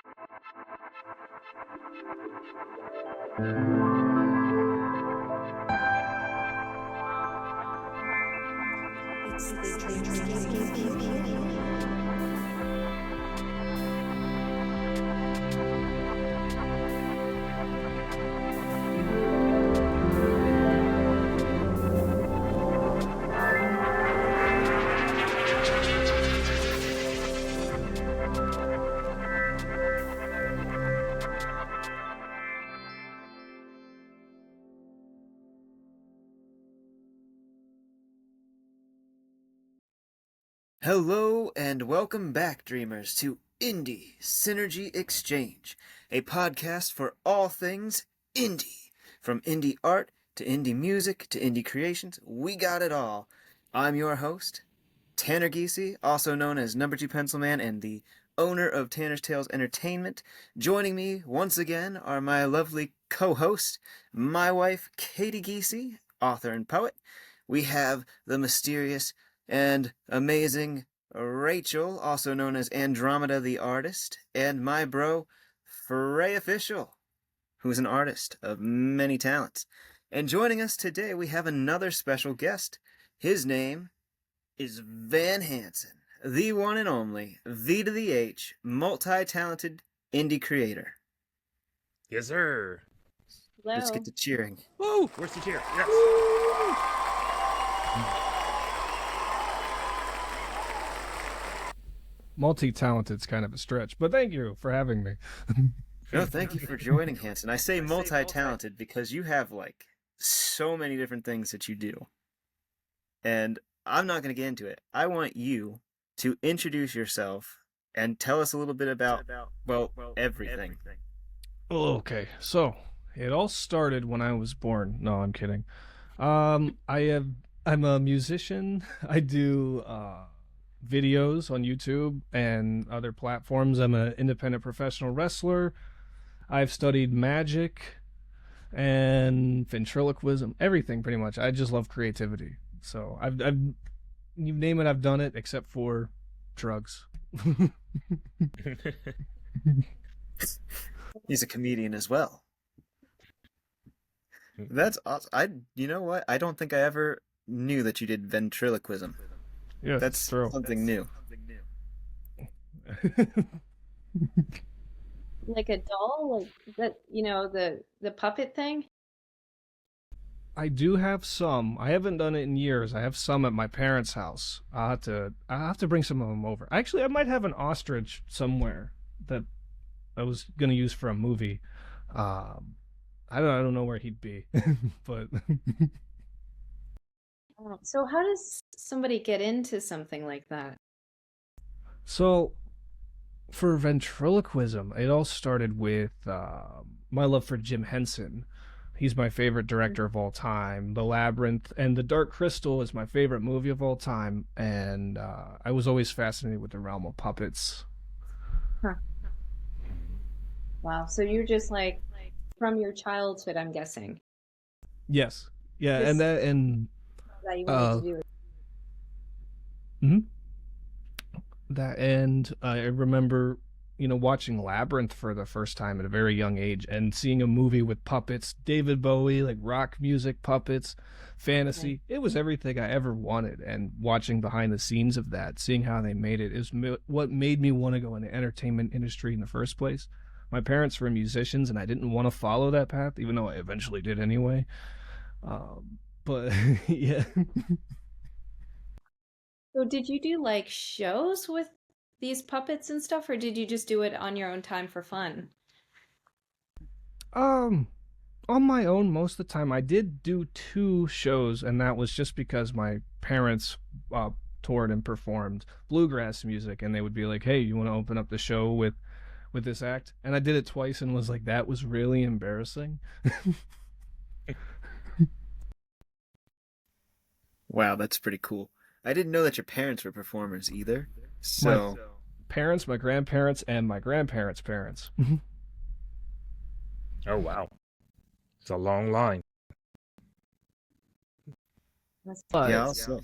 It's the Dreamscape Socials. Hello and welcome back, dreamers, to Indie Synergy Exchange, a podcast for all things indie. From indie art to indie music to indie creations, we got it all. I'm your host, Tanner Giese, also known as Number 2 Pencil Man and the owner of Tanner's Tales Entertainment. Joining me once again are my lovely co-host, my wife, Katie Giese, author and poet. We have the mysterious and amazing Rachel, also known as Andromeda the artist, and my bro, Frae Official, who's an artist of many talents. And joining us today, we have another special guest. His name is Van Hanson, the one and only V to the H, multi-talented indie creator. Yes, sir. Hello. Let's get to cheering. Woo! Where's the cheer? Yes. Multi-talented's kind of a stretch, but thank you for having me. No, thank you for joining, Hanson. I say multi-talented because you have, like, so many different things that you do. And I'm not going to get into it. I want you to introduce yourself and tell us a little bit about, well, everything. Okay, so it all started when I was born. No, I'm kidding. I'm a musician. I do videos on YouTube and other platforms. I'm an independent professional wrestler. I've studied magic and ventriloquism, everything pretty much. I just love creativity. So I've you name it, I've done it, except for drugs. He's a comedian as well. That's awesome. You know what? I don't think I ever knew that you did ventriloquism. Yeah, That's something new. Like a doll, like that, the puppet thing. I do have some. I haven't done it in years. I have some at my parents' house. I'll have to bring some of them over. Actually, I might have an ostrich somewhere that I was gonna use for a movie. I don't know where he'd be, but. So how does somebody get into something like that? So, for ventriloquism, it all started with my love for Jim Henson. He's my favorite director of all time. The Labyrinth and The Dark Crystal is my favorite movie of all time, and I was always fascinated with the realm of puppets. Huh. Wow. So you're just like from your childhood, I'm guessing. Yes. Yeah, and that you wanted to do it. That, and I remember, watching Labyrinth for the first time at a very young age and seeing a movie with puppets, David Bowie, like rock music, puppets, fantasy. Okay. It was everything I ever wanted. And watching behind the scenes of that, seeing how they made it, is what made me want to go in the entertainment industry in the first place. My parents were musicians, and I didn't want to follow that path, even though I eventually did anyway. But yeah. So did you do like shows with these puppets and stuff, or did you just do it on your own time for fun? On my own most of the time. I did do 2 shows, and that was just because my parents toured and performed bluegrass music, and they would be like, "Hey, you want to open up the show with this act?" And I did it twice and was like, that was really embarrassing. Wow, that's pretty cool. I didn't know that your parents were performers either. So, my parents, my grandparents, and my grandparents' parents. Oh, wow. It's a long line. yeah, So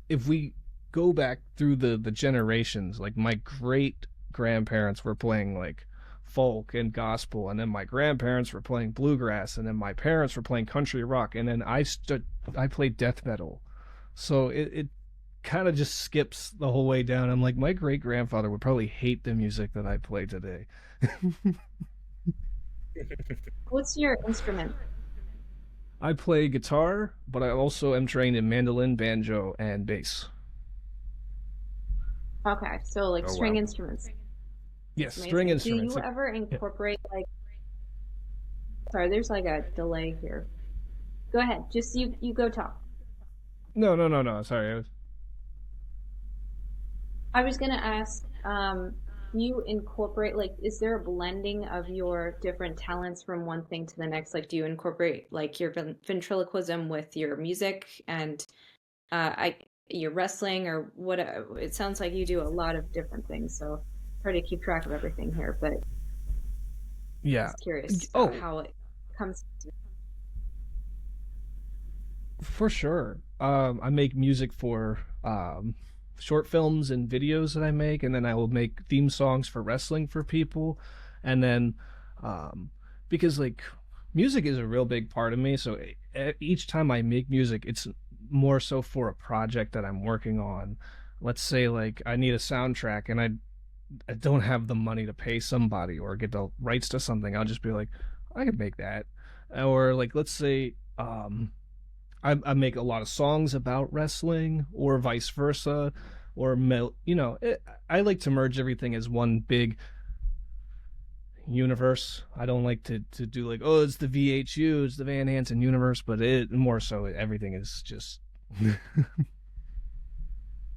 if we go back through the generations, like my great grandparents were playing like folk and gospel, and then my grandparents were playing bluegrass, and then my parents were playing country rock, and then I played death metal. So it kind of just skips the whole way down. I'm like, my great grandfather would probably hate the music that I play today. What's your instrument? I play guitar, but I also am trained in mandolin, banjo, and bass. Okay, so like Oh string wow. instruments. Yes, Amazing. string Do instruments. you ever Yeah. incorporate like, sorry, there's like a delay here. Go ahead. Just you go talk. No. Sorry. I was gonna ask, do you incorporate like is there a blending of your different talents from one thing to the next? Like do you incorporate like your ventriloquism with your music and I your wrestling or what it sounds like you do a lot of different things, so hard to keep track of everything here, but Yeah. just curious Oh, how it comes to. for sure. I make music for short films and videos that I make, and then I will make theme songs for wrestling for people, and then because like music is a real big part of me, so each time I make music, it's more so for a project that I'm working on. Let's say like I need a soundtrack, and I don't have the money to pay somebody or get the rights to something. I'll just be like, I could make that, or like let's say I make a lot of songs about wrestling or vice versa, or I like to merge everything as one big universe. I don't like to do like, oh, it's the VHU, it's the Van Hansen universe, but it more so everything is just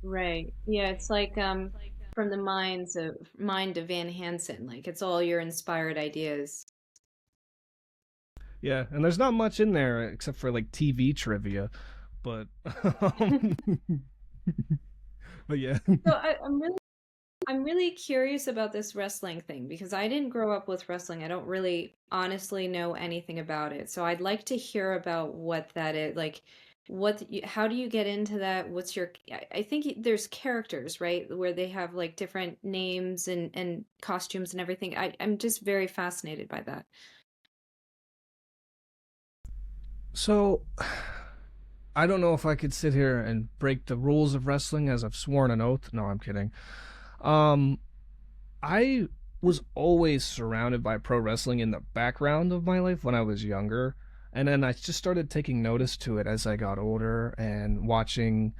Right. Yeah, it's like from the mind of Van Hansen. Like it's all your inspired ideas. yeah. And there's not much in there except for like TV trivia, but um, but yeah. So I'm really curious about this wrestling thing because I didn't grow up with wrestling. I don't really honestly know anything about it. So I'd like to hear about what that is. Like how do you get into that? What's your I think there's characters, right? Where they have like different names and costumes and everything. I'm just very fascinated by that. So I don't know if I could sit here and break the rules of wrestling as I've sworn an oath. No, I'm kidding. Um, I was always surrounded by pro wrestling in the background of my life when I was younger. And then I just started taking notice to it as I got older and watching,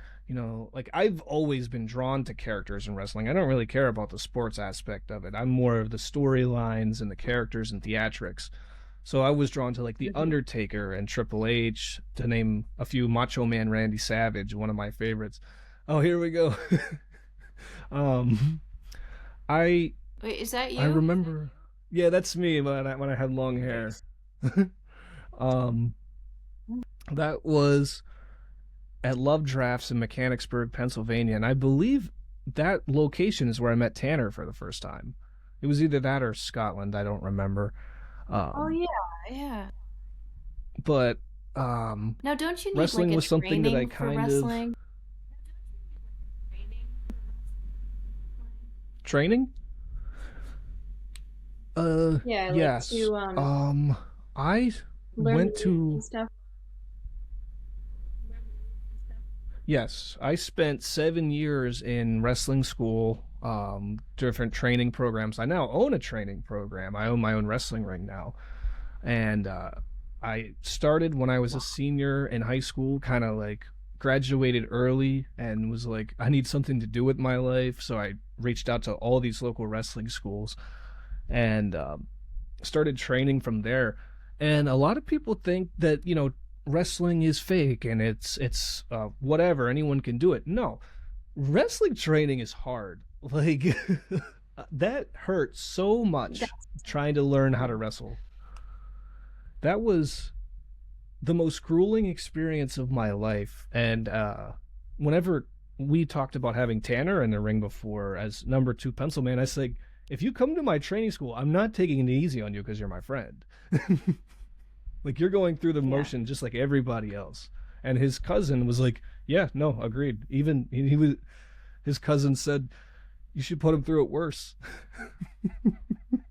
like I've always been drawn to characters in wrestling. I don't really care about the sports aspect of it. I'm more of the storylines and the characters and theatrics. So I was drawn to like The Hmm. Undertaker and Triple H, to name a few. Macho Man Randy Savage, one of my favorites. Oh, here we go. um, I Wait, is that I you? remember, yeah, that's me when I had long hair. Nice. um, that was at Love Drafts in Mechanicsburg, Pennsylvania, and I believe that location is where I met Tanner for the first time. It was either that or Scotland. I don't remember. Oh Um, yeah, yeah. but Now, don't you need like wrestling a was something that I training for kind of wrestling? training. Yeah, like Yes. to I learn the went moves and to stuff. Yes, I spent 7 years in wrestling school, different training programs. I now own a training program. I own my own wrestling ring now. And I started when I was a senior in high school, kind of like graduated early and was like, I need something to do with my life. So I reached out to all these local wrestling schools and started training from there. And a lot of people think that, wrestling is fake and it's whatever, anyone can do it. No, wrestling training is hard. Like that hurt so much That's trying to learn how to wrestle. That was the most grueling experience of my life. And whenever we talked about having Tanner in the ring before as number two pencil man, I said, if you come to my training school, I'm not taking it easy on you because you're my friend. Like you're going through the yeah. motion just like everybody else. And his cousin was like, yeah, no, agreed. Even he was, his cousin said, You should put him through it worse.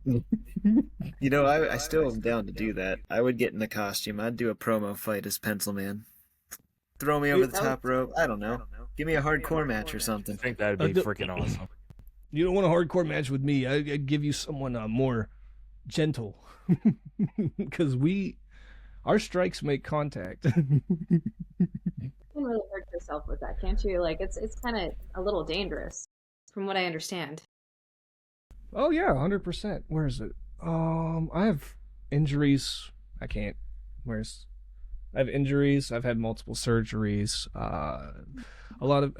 You know, I still am down to do that. I would get in the costume. I'd do a promo fight as Pencil Man. Throw me over the That would top rope. I don't know. Give me a hardcore match or I something. think that'd be freaking awesome. You don't want a hardcore match with me. I'd give you someone more gentle, because our strikes make contact. you can really hurt yourself with that, can't you? Like it's kind of a little dangerous, from what I understand. Oh yeah, 100%. Where is it? I have injuries. I can't. I have injuries. I've had multiple surgeries. A lot of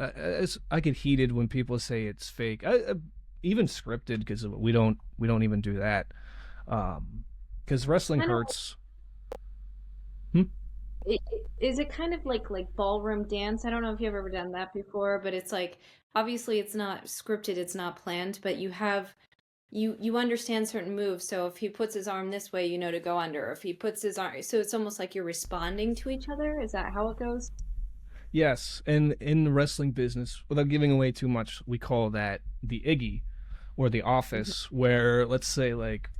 I get heated when people say it's fake. Even scripted, because we don't even do that. Because wrestling hurts. Is it kind of like ballroom dance? I don't know if you've ever done that before, but it's like obviously it's not scripted, it's not planned, but you understand certain moves. So if he puts his arm this way, you know to go under. If he puts his arm, so it's almost like you're responding to each other. Is that how it goes? Yes, and in the wrestling business, without giving away too much, we call that the Iggy, or the office, where let's say like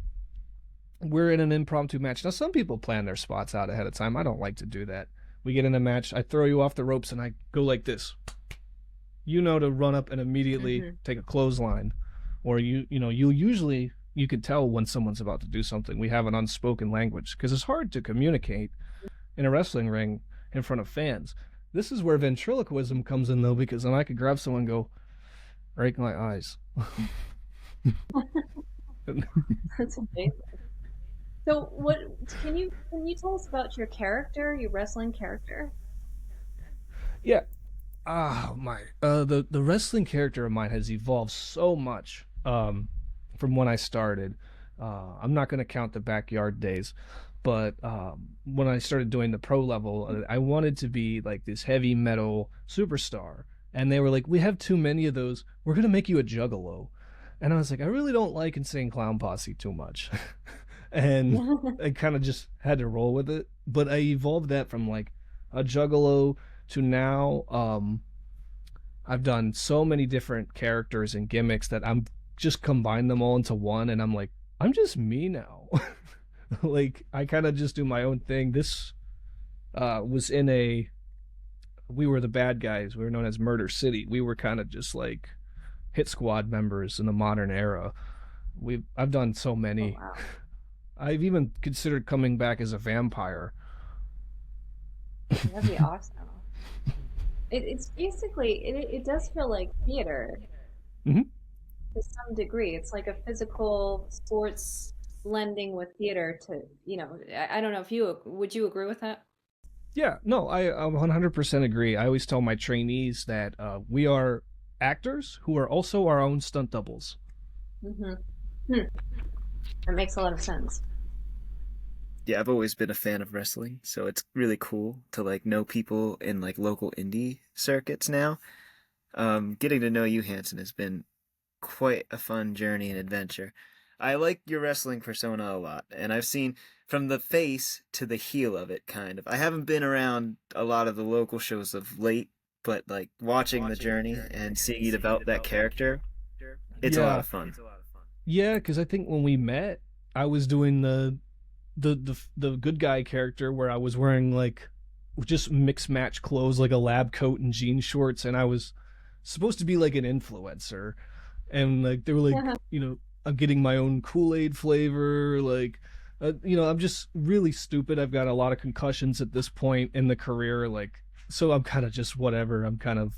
we're in an impromptu match. Now some people plan their spots out ahead of time. I don't like to do that. We get in a match, I throw you off the ropes and I go like this. You know to run up and immediately take a clothesline. Or you usually you can tell when someone's about to do something. We have an unspoken language because it's hard to communicate in a wrestling ring in front of fans. This is where ventriloquism comes in, though, because then I could grab someone and go, rake my eyes. That's amazing. So what can you tell us about your character, your wrestling character? Yeah. The wrestling character of mine has evolved so much from when I started. I'm not going to count the backyard days, but when I started doing the pro level, I wanted to be like this heavy metal superstar. And they were like, we have too many of those. We're going to make you a juggalo. And I was like, I really don't like Insane Clown Posse too much. And I kind of just had to roll with it. But I evolved that from like a juggalo to now. I've done so many different characters and gimmicks that I'm just combine them all into one, and I'm like, I'm just me now. Like I kind of just do my own thing. This was we were the bad guys. We were known as Murder City. We were kind of just like hit squad members in the modern era. I've done so many. Oh, wow. I've even considered coming back as a vampire. That'd be awesome. It's basically it does feel like theater Mm-hmm. to some degree. It's like a physical sports blending with theater to, I don't know if would you agree with that? Yeah, no, I 100% agree. I always tell my trainees that we are actors who are also our own stunt doubles. Mm-hmm. That makes a lot of sense. Yeah, I've always been a fan of wrestling, so it's really cool to like know people in like local indie circuits now. Getting to know you, Hanson, has been quite a fun journey and adventure. I like your wrestling persona a lot, and I've seen from the face to the heel of it, kind of. I haven't been around a lot of the local shows of late, but like watching the journey and seeing you develop that character, it's a lot of fun. Yeah, because I think when we met, I was doing the good guy character where I was wearing like just mixed match clothes, like a lab coat and jean shorts, and I was supposed to be like an influencer, and like they were like, I'm getting my own Kool-Aid flavor, like I'm just really stupid. I've got a lot of concussions at this point in the career, like, so I'm kind of just whatever. I'm kind of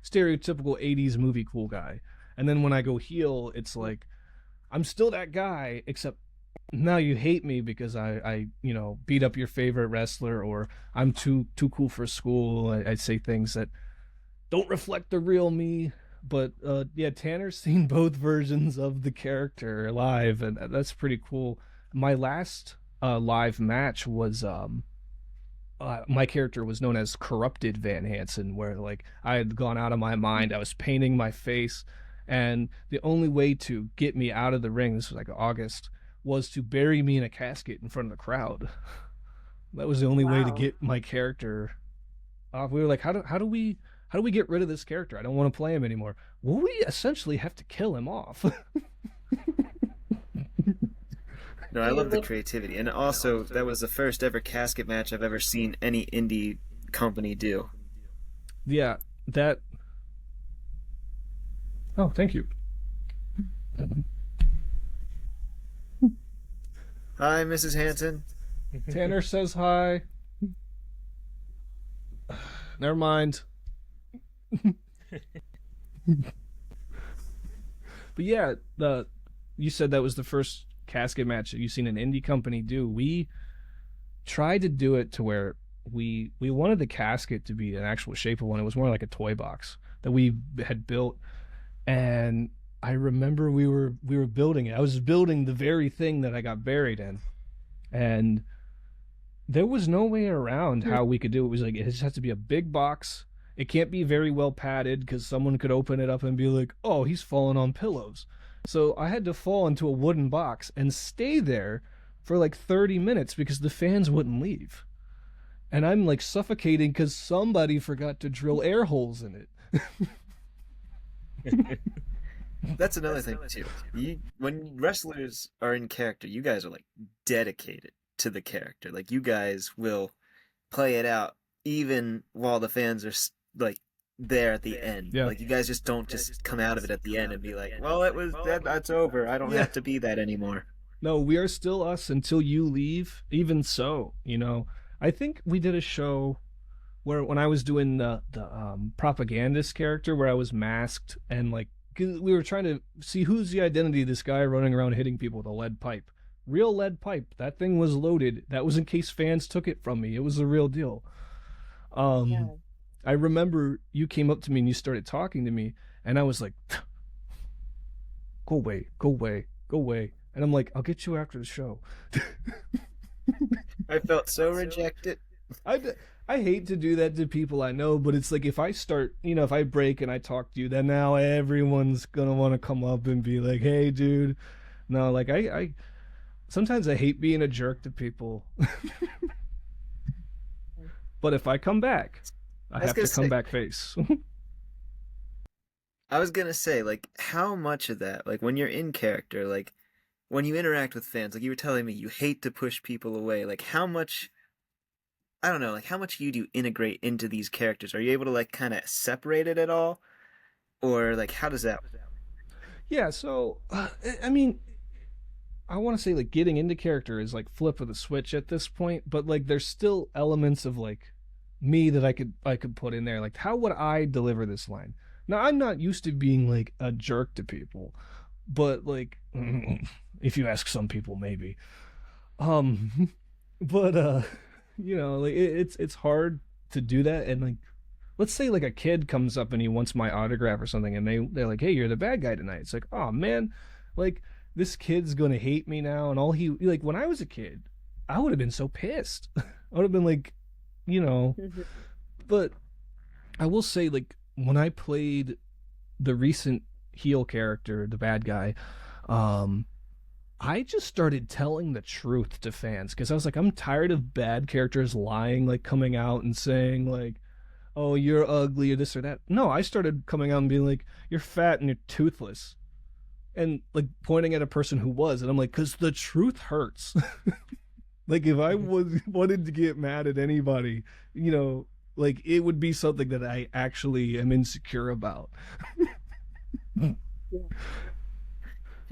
stereotypical 80s movie cool guy. And then when I go heel, it's like I'm still that guy, except now you hate me because I beat up your favorite wrestler, or I'm too cool for school. I say things that don't reflect the real me. But yeah, Tanner's seen both versions of the character live, and that's pretty cool. My last live match was my character was known as Corrupted Van Hansen, where like I had gone out of my mind. I was painting my face, and the only way to get me out of the ring, this was like August, was to bury me in a casket in front of the crowd. That was the only way to get my character off. We were like, how do we how do we get rid of this character? I don't want to play him anymore. Well, we essentially have to kill him off. No, I love the creativity. And also, that was the first ever casket match I've ever seen any indie company do. Yeah, that... Oh, thank you. Hi, Mrs. Hanson. Tanner says hi. Never mind. But yeah, you said that was the first casket match that you've seen an indie company do. We tried to do it to where we wanted the casket to be an actual shape of one. It was more like a toy box that we had built, and I remember we were building it. I was building the very thing that I got buried in, and there was no way around how we could do it. It was like, it just has to be a big box. It can't be very well padded because someone could open it up and be like, oh, he's falling on pillows. So I had to fall into a wooden box and stay there for like 30 minutes because the fans wouldn't leave. And I'm like suffocating because somebody forgot to drill air holes in it. That's another thing too. When wrestlers are in character, you guys are like dedicated to the character. Like, you guys will play it out even while the fans are like there at the end. Yeah. Like, you guys just don't just come out of it at the end and be like, well, that's over. I don't have to be that anymore. No, we are still us until you leave. Even so, I think we did a show where when I was doing the propagandist character where I was masked and like, 'cause we were trying to see who's the identity of this guy running around hitting people with a lead pipe. Real lead pipe. That thing was loaded. That was in case fans took it from me. It was the real deal. Yeah. I remember you came up to me and you started talking to me, and I was like, go away, go away, go away. And I'm like, I'll get you after the show. I felt so rejected. I hate to do that to people I know, but it's like if I start, if I break and I talk to you, then now everyone's going to want to come up and be like, hey, dude. No, like I sometimes I hate being a jerk to people. But if I come back, I have to come back face. I was going to say, like, how much of that, like, when you're in character, like, when you interact with fans, like you were telling me, you hate to push people away. Like, how much, I don't know, like, how much do you integrate into these characters? Are you able to, like, kind of separate it at all? Or, like, how does that work? Yeah, so, I mean, I want to say, like, getting into character is, like, flip of the switch at this point, but, like, there's still elements of, like, me that I could put in there. Like, how would I deliver this line? Now, I'm not used to being, like, a jerk to people, but, like, if you ask some people, maybe. But, like, it's hard to do that, and, like, let's say, like, a kid comes up and he wants my autograph or something, and they're like, hey, you're the bad guy tonight. It's like, oh, man, like, this kid's gonna hate me now, and like, when I was a kid, I would have been so pissed. I would have been like, but I will say, like, when I played the recent heel character, the bad guy, I just started telling the truth to fans because I was like, I'm tired of bad characters lying, like coming out and saying like, oh, you're ugly or this or that. No, I started coming out and being like, you're fat and you're toothless, and like pointing at a person who was, and I'm like, because the truth hurts. Like, if I wanted to get mad at anybody, like, it would be something that I actually am insecure about. You're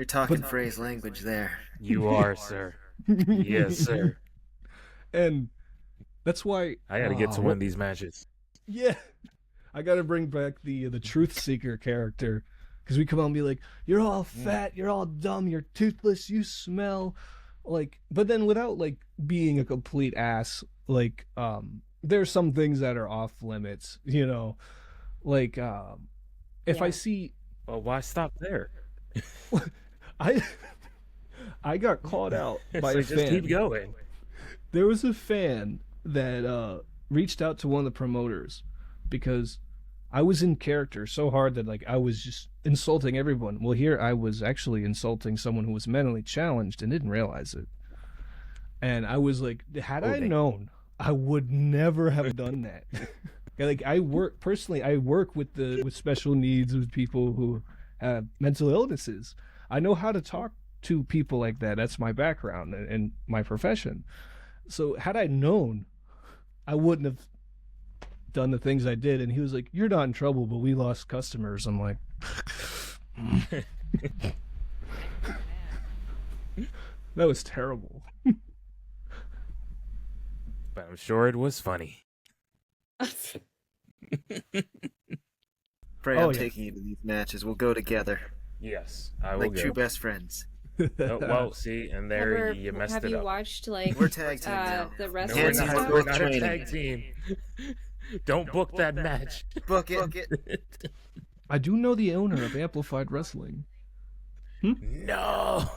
talking Frae's language there. You are, sir. Yes, sir. And that's why I gotta get to one of these matches. Yeah, I gotta bring back the truth seeker character, because we come out and be like, you're all fat, you're all dumb, you're toothless, you smell. Like, but then without like being a complete ass, like, there's some things that are off limits, like, if I see, Well, why stop there? I got called out by So a just fan. keep going. There was a fan that reached out to one of the promoters because I was in character so hard that like I was just insulting everyone. Well, here I was actually insulting someone who was mentally challenged and didn't realize it. And I was like, had I known, I would never have done that. Like I work personally, I work with special needs, with people who have mental illnesses. I know how to talk to people like that. That's my background and my profession. So had I known, I wouldn't have done the things I did. And he was like, "You're not in trouble, but we lost customers." I'm like, that was terrible. But I'm sure it was funny. Frae, Oh, I'm yeah. taking you to these matches. We'll go together. Yes, I will Like go. true best friends. Oh, well, see, and there you messed have it you up. watched like We're tag team now. the No, wrestling we're Hanson not. has stuff? We're both not a training. tag team. Don't book that match. Book it. I do know the owner of Amplified Wrestling. No.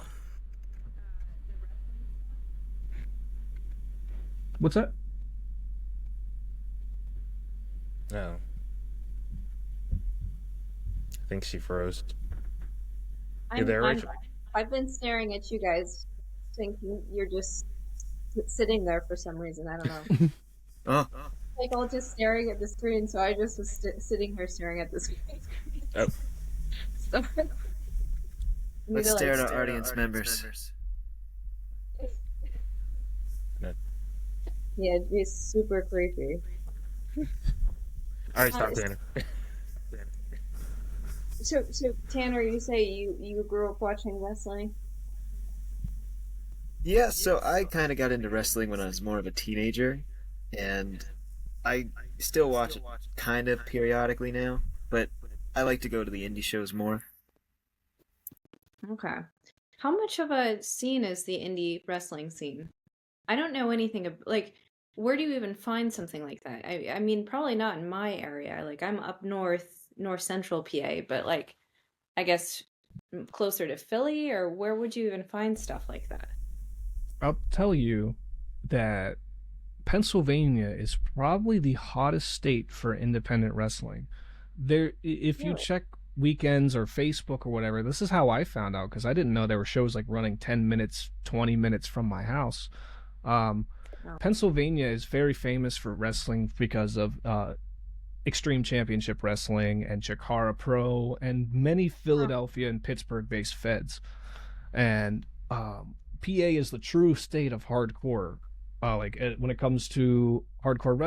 What's that? No. I think she froze. You there, Rachel? I've been staring at you guys, thinking you're just sitting there for some reason. I don't know. Oh, Like all just staring at the screen, so I just was sitting here staring at the screen. Oh. So, let's stare at our audience members. Yeah, it'd be super creepy. All right, stop, Tanner. So Tanner, you say you grew up watching wrestling? Yeah, so I kind of got into wrestling when I was more of a teenager, and I still watch it kind of periodically now, but I like to go to the indie shows more. Okay. How much of a scene is the indie wrestling scene? I don't know anything like where do you even find something like that? I mean probably not in my area. Like I'm up north central PA, but like I guess closer to Philly, or where would you even find stuff like that? I'll tell you that Pennsylvania is probably the hottest state for independent wrestling. There, if you Really? check weekends or Facebook or whatever, this is how I found out because I didn't know there were shows like running 10 minutes, 20 minutes from my house. Pennsylvania is very famous for wrestling because of Extreme Championship Wrestling and Chikara Pro and many Philadelphia and Pittsburgh based feds. And PA is the true state of hardcore. When it comes to hardcore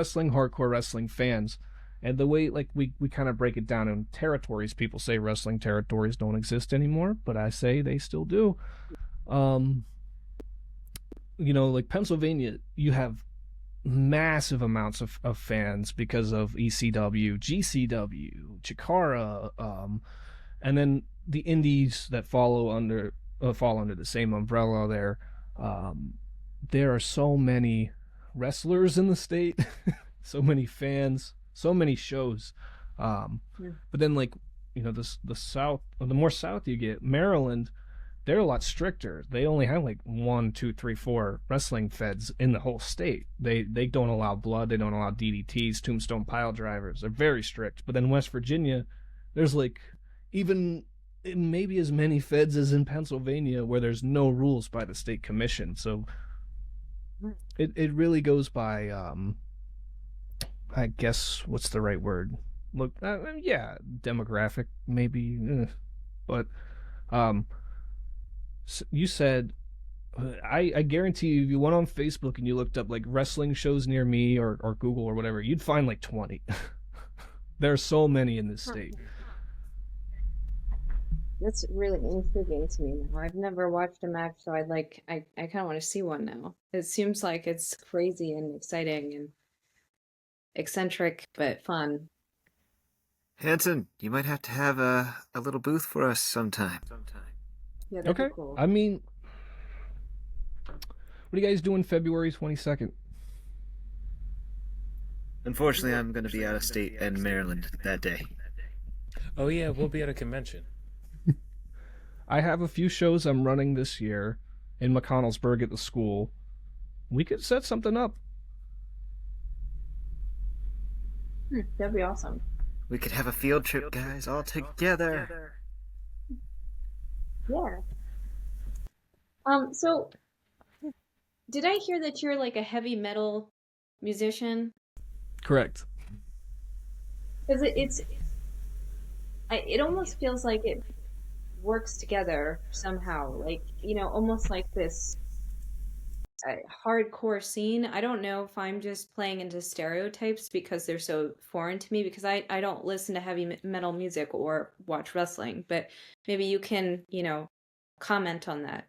wrestling fans. And the way like we kind of break it down in territories, people say wrestling territories don't exist anymore, but I say they still do. Like Pennsylvania, you have massive amounts of fans because of ECW, GCW, Chikara, and then the indies that fall under the same umbrella there. There are so many wrestlers in the state, so many fans, so many shows. But then the south, the more south you get, Maryland, they're a lot stricter. They only have like 1, 2, 3, 4 wrestling feds in the whole state. They don't allow blood. They don't allow DDTs, tombstone pile drivers. They're very strict. But then West Virginia, there's like even maybe as many feds as in Pennsylvania, where there's no rules by the state commission. So it really goes by I guess what's the right word? Look, yeah, demographic maybe, but you said I guarantee you, if you went on Facebook and you looked up like wrestling shows near me or Google or whatever, you'd find like 20. There are so many in this state. That's really intriguing to me now. I've never watched a match, so I kind of want to see one now. It seems like it's crazy and exciting and eccentric, but fun. Hanson, you might have to have a little booth for us sometime. Yeah, that'd Okay. be cool. I mean, what are you guys doing February 22nd? Unfortunately, I'm going to be out of state and Maryland that day. Oh yeah, we'll be at a convention. I have a few shows I'm running this year in McConnellsburg at the school. We could set something up. That'd be awesome. We could have a field trip, guys, all together. Yeah. So did I hear that you're like a heavy metal musician? Correct. because it almost feels like it works together somehow, like almost like this hardcore scene. I don't know if I'm just playing into stereotypes because they're so foreign to me because I don't listen to heavy metal music or watch wrestling, but maybe you can, comment on that.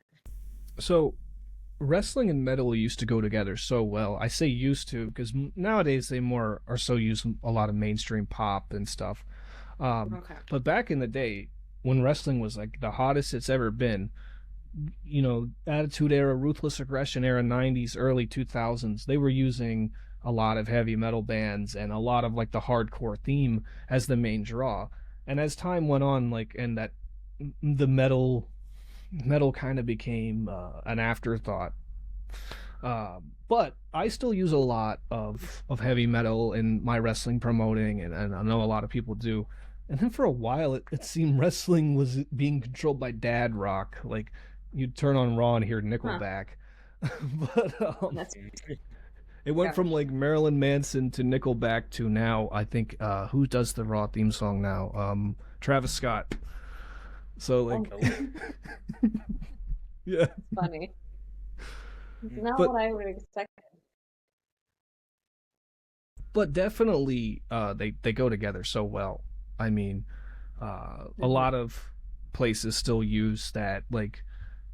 So wrestling and metal used to go together so well. I say used to because nowadays they more are so used a lot of mainstream pop and stuff. Okay. But back in the day, when wrestling was like the hottest it's ever been, Attitude Era, Ruthless Aggression Era, 90s, early 2000s, they were using a lot of heavy metal bands and a lot of like the hardcore theme as the main draw. And as time went on, like, and that the metal kind of became an afterthought. But I still use a lot of heavy metal in my wrestling promoting, and I know a lot of people do. And then for a while, it seemed wrestling was being controlled by dad rock. Like you'd turn on Raw and hear Huh. Nickelback. But That's it went yeah. from like Marilyn Manson to Nickelback to now. I think who does the Raw theme song now? Travis Scott. So Oh, like, yeah. that's funny. It's not But what I would expect. definitely they go together so well. I mean, a Mhm. lot of places still use that like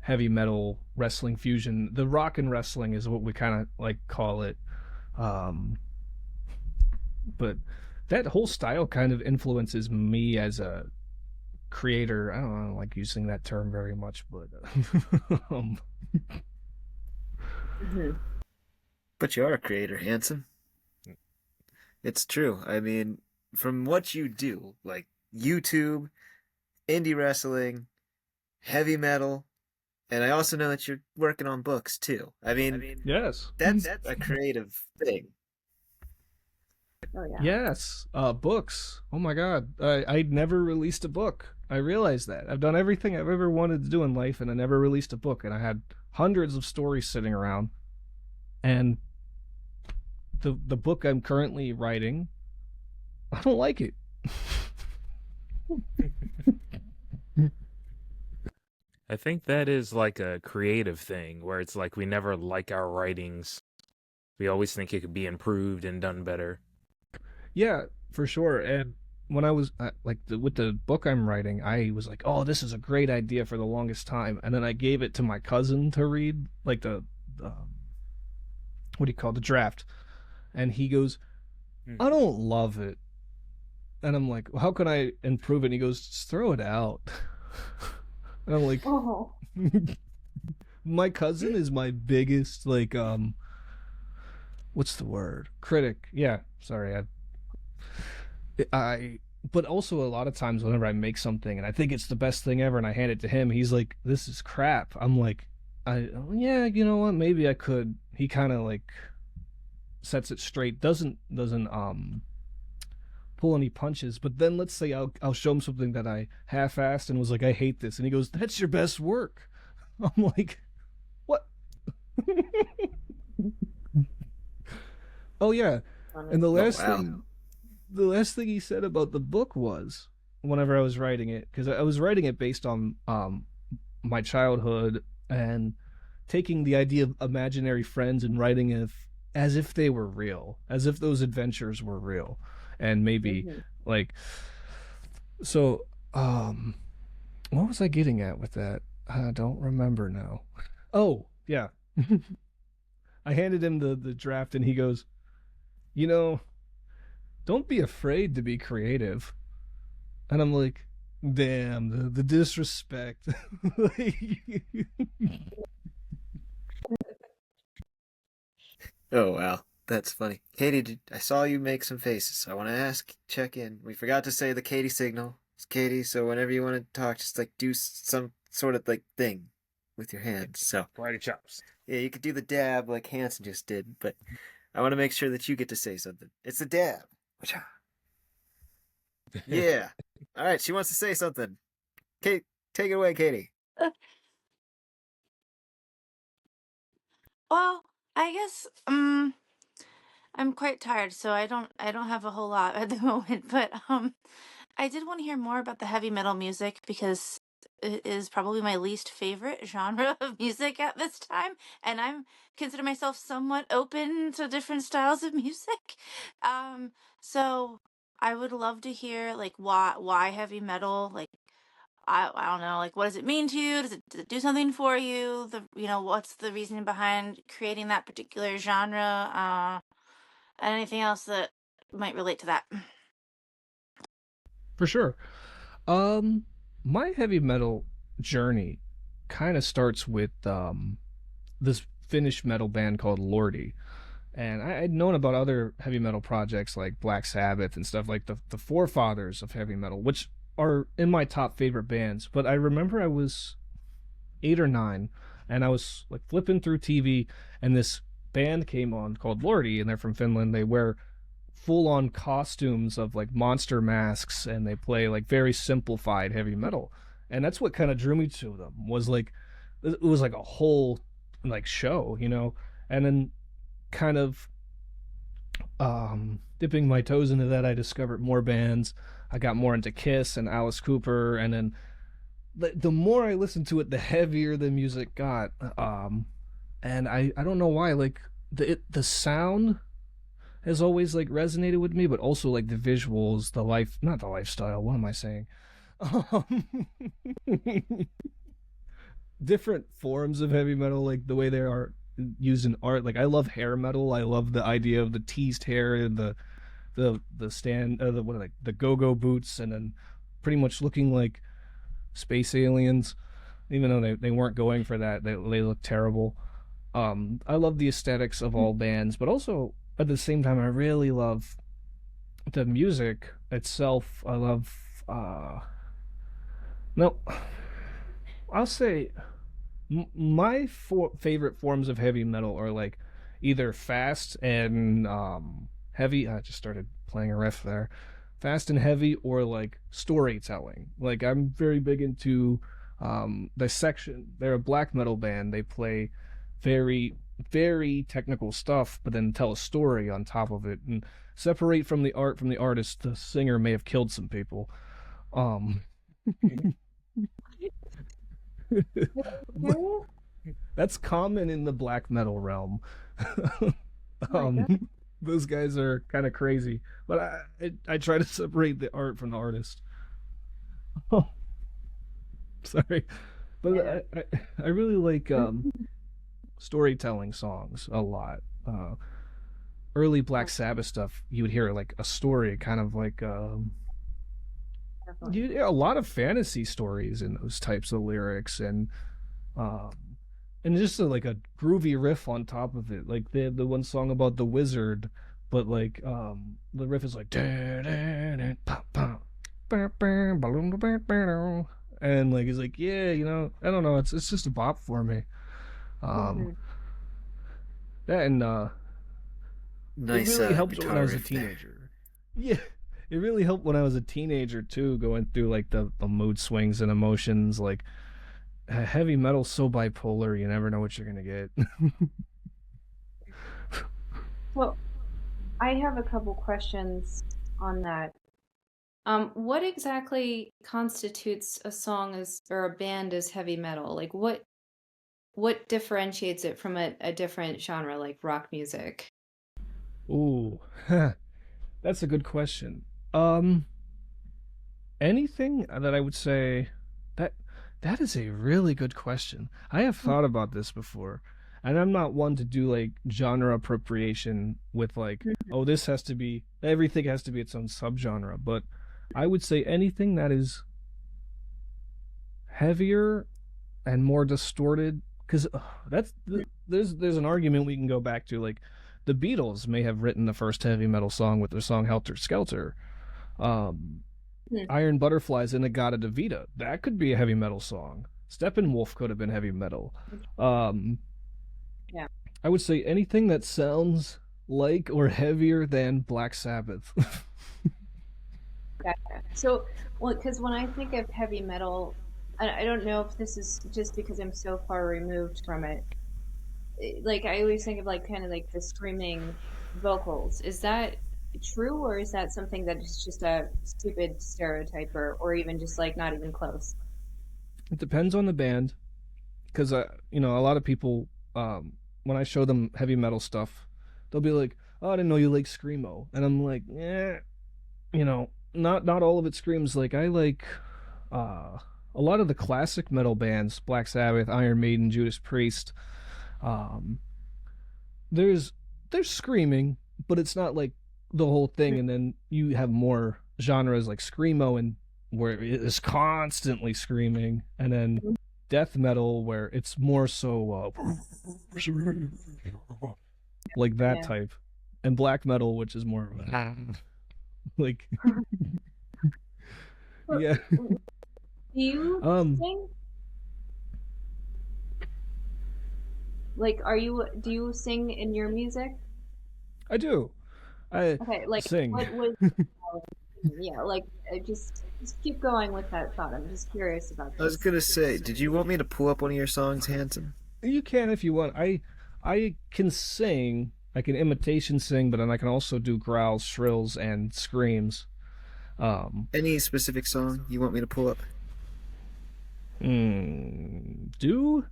heavy metal wrestling fusion. The rock and wrestling is what we kind of like call it. Um, but that whole style kind of influences me as a creator. I don't like using that term very much, but um, Mhm. But you are a creator, Hanson. It's true. I mean, from what you do, like YouTube, indie wrestling, heavy metal, and I also know that you're working on books too. I mean, yes, that's a creative thing. Oh yeah. yes. Books. Oh my God, I never released a book. I realized that I've done everything I've ever wanted to do in life, and I never released a book. And I had hundreds of stories sitting around, and the book I'm currently writing, I don't like it. I think that is like a creative thing where it's like we never like our writings. We always think it could be improved and done better. Yeah, for sure. And when I was like with the book I'm writing, I was like, "Oh, this is a great idea" for the longest time, and then I gave it to my cousin to read, like the what do you call it, the draft, and he goes, Hmm. "I don't love it," and I'm like, well, "How can I improve it?" And he goes, "Just throw it out," and I'm like, Oh. "My cousin is my biggest like what's the word, critic." Yeah, sorry, I but also a lot of times whenever I make something and I think it's the best thing ever and I hand it to him, he's like, "This is crap." I'm like, yeah, you know what? Maybe I could." He kind of like sets it straight, doesn't pull any punches. But then let's say I'll show him something that I half-assed and was like, "I hate this," and he goes, "That's your best work." I'm like, "What?" Oh yeah, and Funny. Oh wow. the last thing he said about the book was whenever I was writing it, because I was writing it based on my childhood and taking the idea of imaginary friends and writing it as if they were real, as if those adventures were real, and maybe Mhm. like so. What was I getting at with that? I don't remember now. Oh yeah, I handed him the draft and he goes, "You know, don't be afraid to be creative." And I'm like, damn, the disrespect. Oh wow. That's funny. Katie, I saw you make some faces. I want to ask, check in. We forgot to say the Katie signal. It's Katie, so whenever you want to talk, just like do some sort of like thing with your hands. So Karate chops. yeah, you could do the dab like Hanson just did, but I want to make sure that you get to say something. It's the dab. Wacha. Yeah. All right, she wants to say something. Kate, take it away, Katie. Uh, well, I guess I'm quite tired, so I don't have a whole lot at the moment, but I did want to hear more about the heavy metal music because it is probably my least favorite genre of music at this time, and I'm consider myself somewhat open to different styles of music. Um, so I would love to hear like why heavy metal, like I don't know, like what does it mean to you? Does it do something for you? What's the reasoning behind creating that particular genre? And anything else that might relate to that? For sure. Um, my heavy metal journey kind of starts with this Finnish metal band called Lordi. And I'd known about other heavy metal projects like Black Sabbath and stuff like the forefathers of heavy metal, which are in my top favorite bands. But I remember I was 8 or 9, and I was like flipping through TV, and this band came on called Lordi, and they're from Finland. They wear full on costumes of like monster masks, and they play like very simplified heavy metal. And that's what kind of drew me to them, was like it was like a whole like show, and then kind of dipping my toes into that, I discovered more bands. I got more into Kiss and Alice Cooper, and then the more I listened to it, the heavier the music got. And I don't know why, like the sound has always like resonated with me, but also like the visuals, the life, not the lifestyle. What am I saying? Um, different forms of heavy metal, like the way they are used in art. Like I love hair metal. I love the idea of the teased hair and the stand, the what are they, the go-go boots, and then pretty much looking like space aliens, even though they weren't going for that. They look terrible. I love the aesthetics of all bands, but also at the same time, I really love the music itself. I love. No, I'll say my favorite forms of heavy metal are like either fast and heavy. I just started playing a riff there. Fast and heavy, or like storytelling. Like I'm very big into Dissection. They're a black metal band. They play very very technical stuff, but then tell a story on top of it and separate from the art from the artist. The singer may have killed some people. Um, that's common in the black metal realm. Those guys are kind of crazy, but I try to separate the art from the artist. Oh, sorry, but Yeah. I really like storytelling songs a lot. Early Black Sabbath stuff, you would hear like a story, kind of like Definitely. a lot of fantasy stories in those types of lyrics, um, and just like a groovy riff on top of it. Like the one song about the wizard, but like the riff is like and like it's like, yeah, I don't know, it's just a bop for me. Um, Hmm. that and it Nice really helped when I guitar was a riff there. teenager. Yeah, it really helped when I was a teenager too, going through like the mood swings and emotions. Like heavy metal's so bipolar, you never know what you're gonna get. Well, I have a couple questions on that. What exactly constitutes a song as or a band as heavy metal? Like what differentiates it from a different genre like rock music? Ooh, that's a good question. Anything that I would say that that is a really good question. I have thought about this before, and I'm not one to do like genre appropriation with like, oh, this has to be everything has to be its own subgenre, but I would say anything that is heavier and more distorted, because there's an argument we can go back to, like the Beatles may have written the first heavy metal song with their song Helter Skelter. Um, Hmm. Iron Butterflies in Agata Davida. That could be a heavy metal song. Steppenwolf could have been heavy metal. Um, Yeah. I would say anything that sounds like or heavier than Black Sabbath. Gotcha. So, well, because when I think of heavy metal, I don't know if this is just because I'm so far removed from it. Like I always think of like kind of like the screaming vocals. Is that true, or is that something that is just a stupid stereotype, or even just like not even close? It depends on the band, because a lot of people, when I show them heavy metal stuff, they'll be like, "Oh, I didn't know you like screamo," and I'm like, "Yeah, not all of it screams. Like I like a lot of the classic metal bands, Black Sabbath, Iron Maiden, Judas Priest. Um, there's screaming, but it's not like the whole thing. And then you have more genres like screamo, and where it is constantly screaming, and then death metal where it's more so like that Yeah. type, and black metal which is more like Well, yeah. do you um sing? Like, do you sing in your music? I do. I Okay, like sing. what was yeah, like just keep going with that thought. I'm just curious about I was this. gonna say, did you want me to pull up one of your songs, Hanson? You can if you want. I can sing. I can imitation sing, but then I can also do growls, shrills, and screams. Um, Any specific song you want me to pull up? do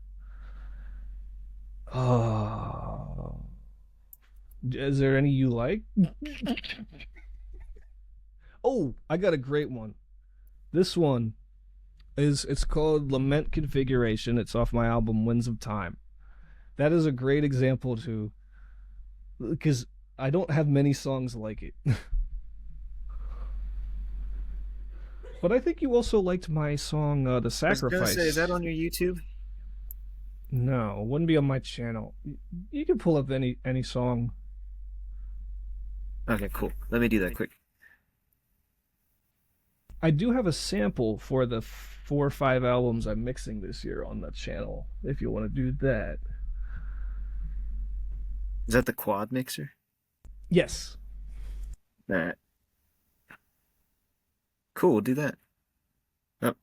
uh, is there any you like? Oh, I got a great one. This one it's called Lament Configuration. It's off my album Winds of Time. That is a great example to because I don't have many songs like it. But I think you also liked my song The I was gonna say, is that Sacrifice. on your YouTube? No, it wouldn't be on my channel. You can pull up any song. Okay, cool. Let me do that quick. I do have a sample for the 4 or 5 albums I'm mixing this year on the channel. If you want to do that. Is that the quad mixer? Yes. Alright. Cool, we'll do that. Oh,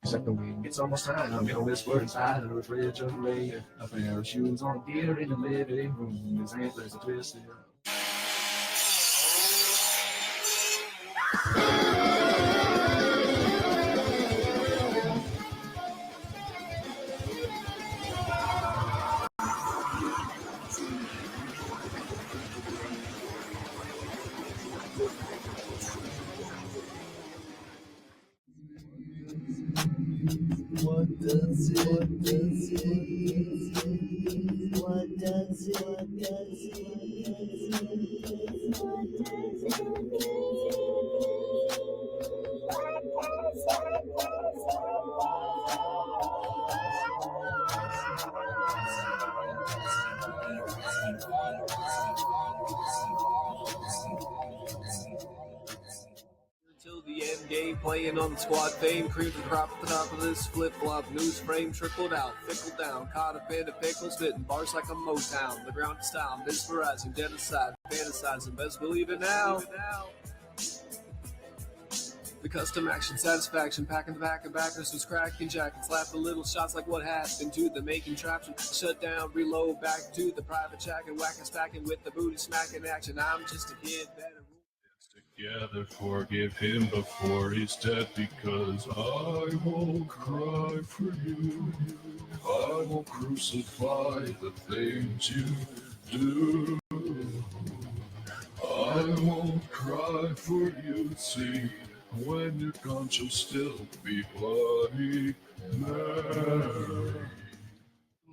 Second week, it's almost time. I'm gonna whisper inside of the refrigerator. A pair of shoes on gear in the living room. His antlers are twisted. What does Till the end game, playing on the squad fame, cream and crop at the top of this flip flop, news frame trickled out, fickled down, caught up in a pickle, spitting bars like a Motown. The ground is style, mesmerizing, genocide, fantasizing, best believe it now. The custom action satisfaction, packing the back of backers who's cracking jackets, slap the little shots like what happened to the making traction, shut down, reload, back to the private shack and whacking, smacking with the booty smacking action. I'm just a kid, better. together forgive him before he's dead, because I won't cry for you. I won't crucify the things you do. I won't cry for you, see. When you're gone, you'll still be bloody Mary.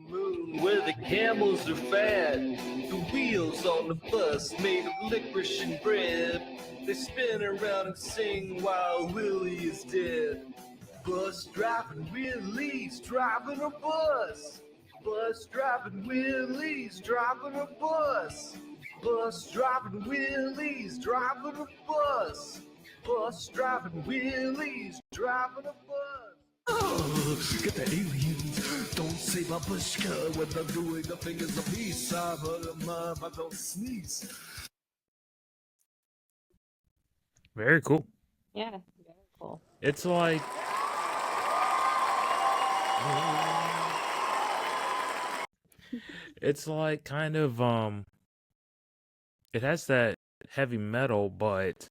Moon where the camels are fat, the wheels on the bus made of licorice and bread. They spin around and sing while Willie is dead. Bus driving Willie's driving a bus. Bus driving Willie's driving a bus. Bus driving Willie's driving a bus. Bus driving Willie's driving a bus. Get the aliens, don't say babushka when I'm doing the fingers of peace. I've heard of mine, I don't sneeze. Very cool. Yeah, very cool. It's like it's like kind of it has that heavy metal, but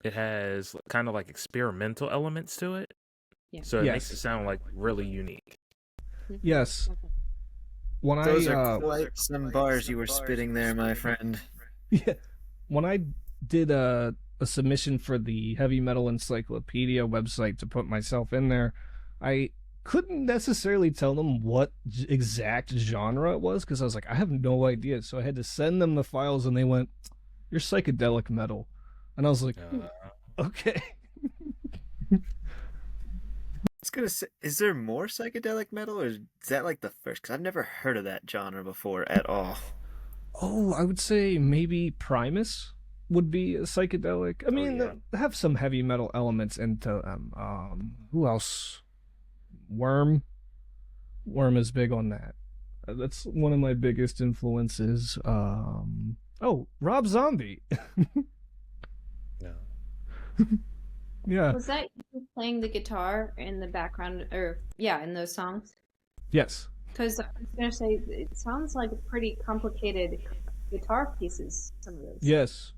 it has kind of like experimental elements to it. Yeah. So it makes Yes. it sound like really unique. Yes. Okay. When Those I are quite some bars you were spitting there, my friend. yeah, when I did a submission for the Heavy Metal Encyclopedia website to put myself in there, I couldn't necessarily tell them what exact genre it was because I was like, I have no idea. So I had to send them the files, and they went, "You're psychedelic metal," and I was like, "Okay." I was gonna say, is there more psychedelic metal, or is that like the first? Because I've never heard of that genre before at all. Oh, I would say maybe Primus would be a psychedelic. I mean, yeah. they have some heavy metal elements into them. Who else? Worm. Worm is big on that. That's one of my biggest influences. Oh, Rob Zombie. Yeah. Yeah. Was that you playing the guitar in the background, or yeah, in those songs? Yes. Because I was gonna say it sounds like pretty complicated guitar pieces. Some of those. Yes.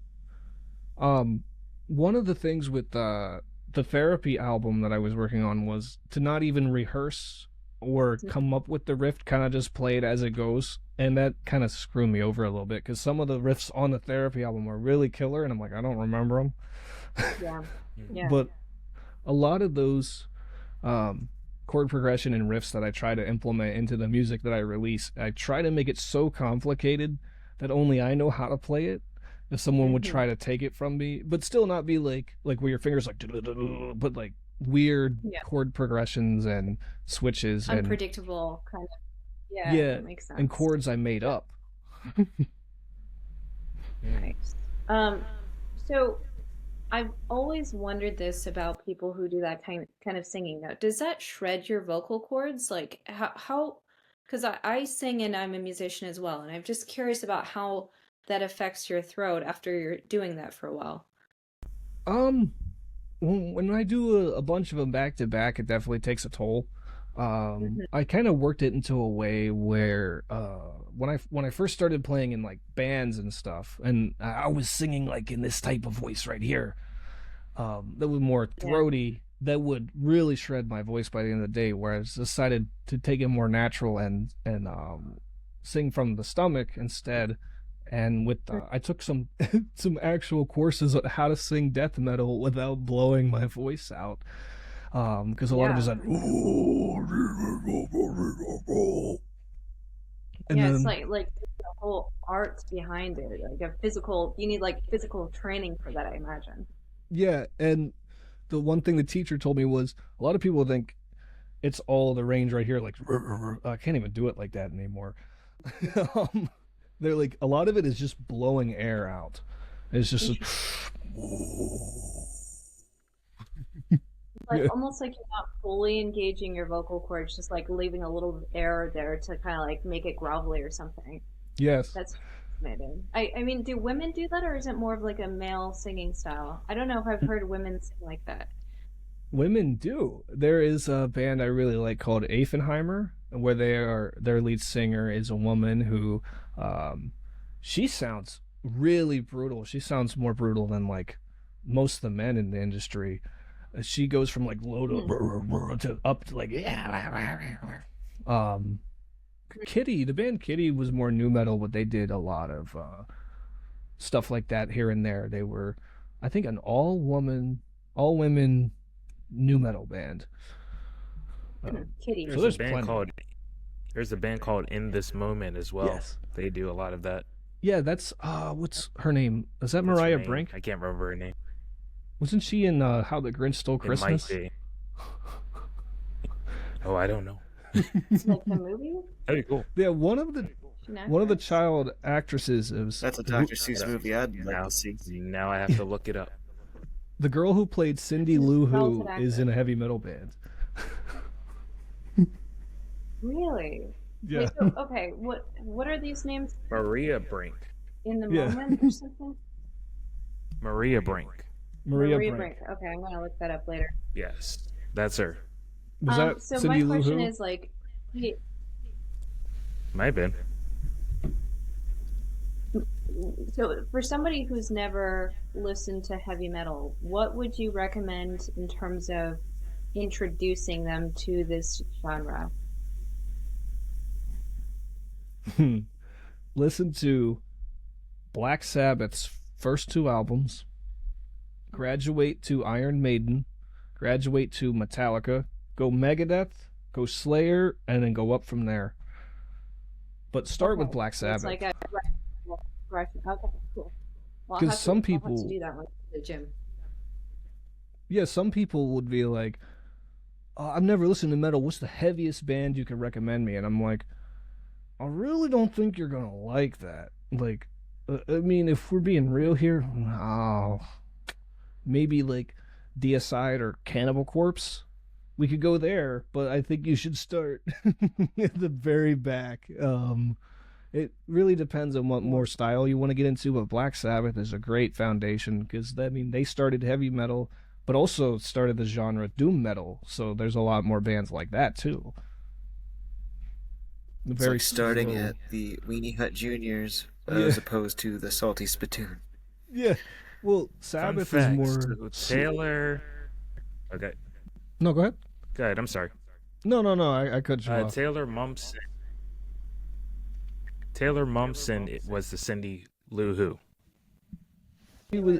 One of the things with the therapy album that I was working on was to not even rehearse or come up with the riff, kind of just play it as it goes. And that kind of screwed me over a little bit because some of the riffs on the therapy album are really killer, and I'm like, I don't remember them. Yeah. Yeah. But a lot of those chord progression and riffs that I try to implement into the music that I release, I try to make it so complicated that only I know how to play it. If someone would try to take it from me, but still not be like where your fingers like, but like weird chord progressions and switches and unpredictable kind of. Yeah. yeah, That makes sense. and chords I made up. Nice. So I've always wondered this about people who do that kind of singing. Now, does that shred your vocal cords? Like how because I sing and I'm a musician as well, and I'm just curious about how that affects your throat after you're doing that for a while. When I do a bunch of them back to back, it definitely takes a toll. I kind of worked it into a way where when I first started playing in like bands and stuff, and I was singing like in this type of voice right here, that was more throaty, that would really shred my voice by the end of the day. Where I decided to take it more natural and sing from the stomach instead. And with I took some some actual courses on how to sing death metal without blowing my voice out. Because a lot of it is that. And yeah, then, it's like the whole art behind it, like a physical. You need like physical training for that, I imagine. yeah, and the one thing the teacher told me was a lot of people think it's all the range right here, like I can't even do it like that anymore. They're like a lot of it is just blowing air out. It's just like almost like you're not fully engaging your vocal cords, just like leaving a little air there to kind of like make it grovelly or something. yes. That's fascinating. I mean, do women do that, or is it more of like a male singing style? I don't know if I've heard women sing like that. Women do. There is a band I really like called Affenheimer, where their lead singer is a woman who, she sounds really brutal. She sounds more brutal than like most of the men in the industry. She goes from like low to up to like Kitty. The band Kitty was more nu metal, but they did a lot of stuff like that here and there. They were, I think, an all women nu metal band. Kitty. So there's a band called In This Moment as well. Yes. They do a lot of that. Yeah, that's what's her name? Is that What's her Mariah name? Brink? I can't remember her name. Wasn't she in How the Grinch Stole Christmas? It might be. Oh, I don't know. It's like the movie. That'd be cool. Yeah, one of the child actresses is That's a Dr. Seuss movie I'd like Now, to see. now I have to look it up. the girl who played Cindy Lou Who Talented is actor. in a heavy metal band. Really? Yeah. Wait, so, okay, what are these names? Maria Brink. In the Yeah. moment or something? Maria Brink. Maria Brink. Okay, I'm gonna look that up later. Yes, that's her. Was that So Cindy my Lou question Who? is like, hey, Might have been. So, for somebody who's never listened to heavy metal, what would you recommend in terms of introducing them to this genre? Listen to Black Sabbath's first two albums, graduate to Iron Maiden, graduate to Metallica, go Megadeth, go Slayer, and then go up from there. But start with Okay, Black so it's Sabbath. like a progression. Okay, cool. Well, Because some I'll have to people, do that one at the gym. yeah, some people would be like, oh, I've never listened to metal. What's the heaviest band you could recommend me? And I'm like, I really don't think you're going to like that. Like, I mean, if we're being real here, oh, maybe like Deicide or Cannibal Corpse. We could go there, but I think you should start at the very back. It really depends on what Yeah. more style you want to get into, but Black Sabbath is a great foundation because I mean they started heavy metal, but also started the genre doom metal. So there's a lot more bands like that too. It's Very like starting slow. at the Weenie Hut Juniors Yeah, as opposed to the Salty Spittoon. yeah. Well, Fun Sabbath is fact. more. So Taylor. Okay, No, go ahead. go ahead. I'm sorry. No. I cut you off. Taylor Mumson. Taylor Mumson it was the Cindy Lou Who.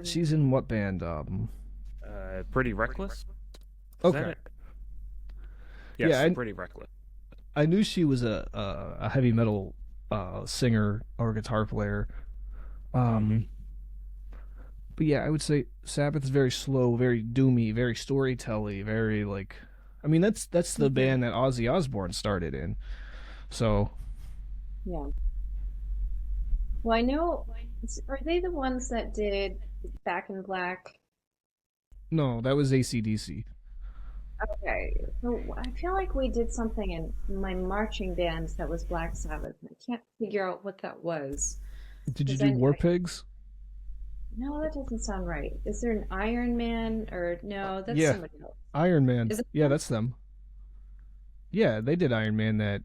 She's in what band? Pretty Reckless? Is that Okay. it? Yes, Yeah, Pretty Reckless. I knew she was a heavy metal singer or guitar player. Um, but yeah, I would say Sabbath is very slow, very doomy, very storytelly, very like. I mean, that's the Mhm. band that Ozzy Osbourne started in. So Yeah. Well, I know. Are they the ones that did Back in Black? no, that was AC/DC. Okay. So I feel like we did something in my marching bands that was Black Sabbath. And I can't figure out what that was. Did you Because do War I Pigs? no, that doesn't sound right. Is there an Iron Man or no? That's Yeah, somebody else. Iron Man. Is it Yeah, them? that's them. Yeah, they did Iron Man. That.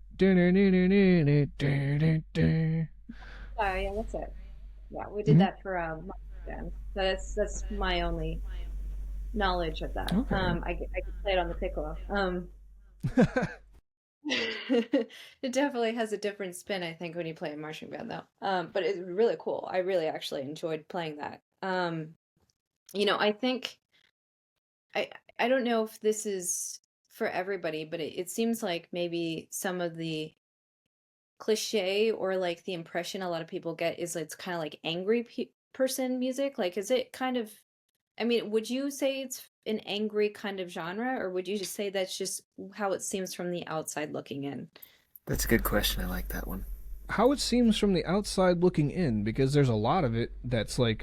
Oh, yeah, that's it. Yeah, we did Mhm. that for marching band. So that's my only knowledge of that. Okay. I could play it on the piccolo. It definitely has a different spin, I think, when you play a marching band, though. But it's really cool. I really actually enjoyed playing that. I think I I don't know if this is for everybody, but it seems like maybe some of the cliche or like the impression a lot of people get is it's kind of like angry person music. Like, is it kind of I mean, would you say it's an angry kind of genre, or would you just say that's just how it seems from the outside looking in? That's a good question. I like that one. How it seems from the outside looking in, because there's a lot of it that's like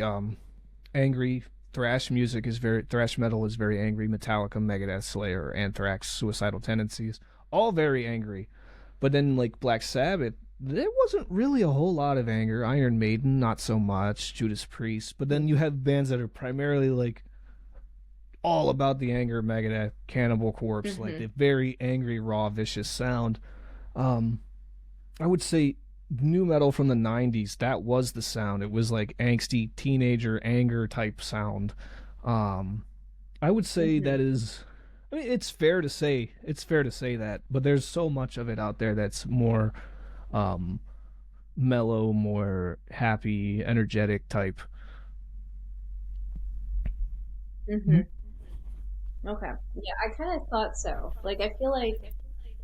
angry. Thrash metal is very angry. Metallica, Megadeth, Slayer, Anthrax, Suicidal Tendencies, all very angry. But then like Black Sabbath, there wasn't really a whole lot of anger. Iron Maiden, not so much. Judas Priest, but then you have bands that are primarily like all about the anger. Megadeth, Cannibal Corpse, like Mm-hmm. the very angry, raw, vicious sound. Um, I would say new metal from the 90s, that was the sound. It was like angsty teenager anger type sound. I would say Mm-hmm. that is, I mean, it's fair to say that, but there's so much of it out there that's more um mellow, more happy, energetic type. Mm-hmm. Okay. Yeah, I kind of thought so. Like, I feel like,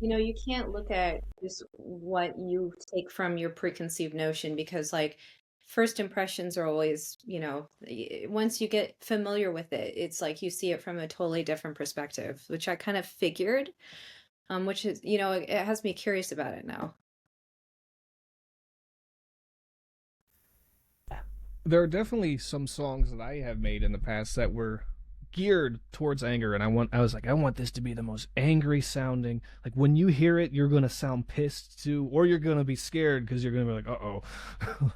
you can't look at just what you take from your preconceived notion because, like, first impressions are always, once you get familiar with it, it's like you see it from a totally different perspective, which I kind of figured, which is, it has me curious about it now. There are definitely some songs that I have made in the past that were geared towards anger, and I was like, I want this to be the most angry sounding. Like when you hear it, you're gonna sound pissed too, or you're gonna be scared because you're gonna be like, uh oh.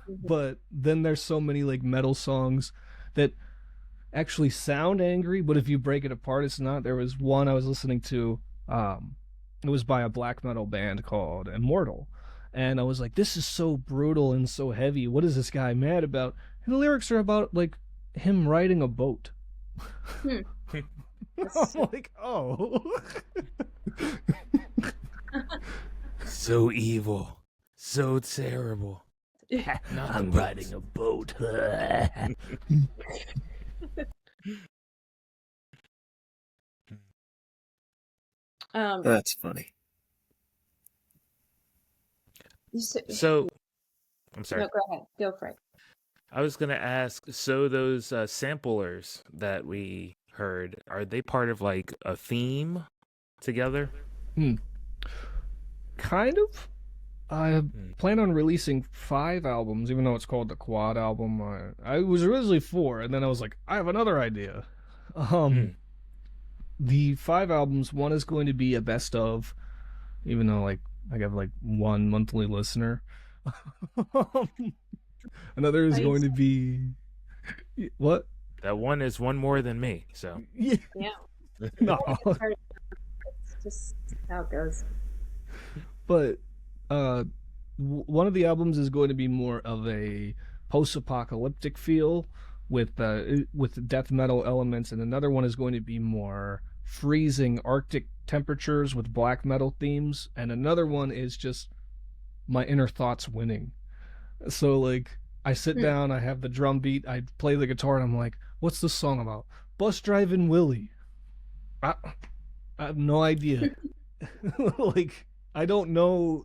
Mhm. But then there's so many like metal songs that actually sound angry, but if you break it apart, it's not. There was one I was listening to, it was by a black metal band called Immortal, And I was like, this is so brutal and so heavy. What is this guy mad about? And the lyrics are about like him riding a boat. Hmm. I'm like, oh. So evil. So terrible. I'm riding a boat. That's funny. So, I'm sorry. No, go ahead. Go for it. I was going to ask, so those samplers that we heard, are they part of like a theme together? Kind of. I plan on releasing 5 albums, even though it's called the Quad album. I was originally 4, and then I was like, I have another idea. The 5 albums, one is going to be a best of, even though like I have like 1 monthly listener. Another is going to be what? That one is one more than me, so. Yeah. No. It's just how it goes. But one of the albums is going to be more of a post-apocalyptic feel with death metal elements, and another one is going to be more freezing Arctic temperatures with black metal themes, and another one is just my inner thoughts winning. So like I sit down, I have the drum beat, I play the guitar, and I'm like, what's this song about? Bus driving Willie. I have no idea. Like I don't know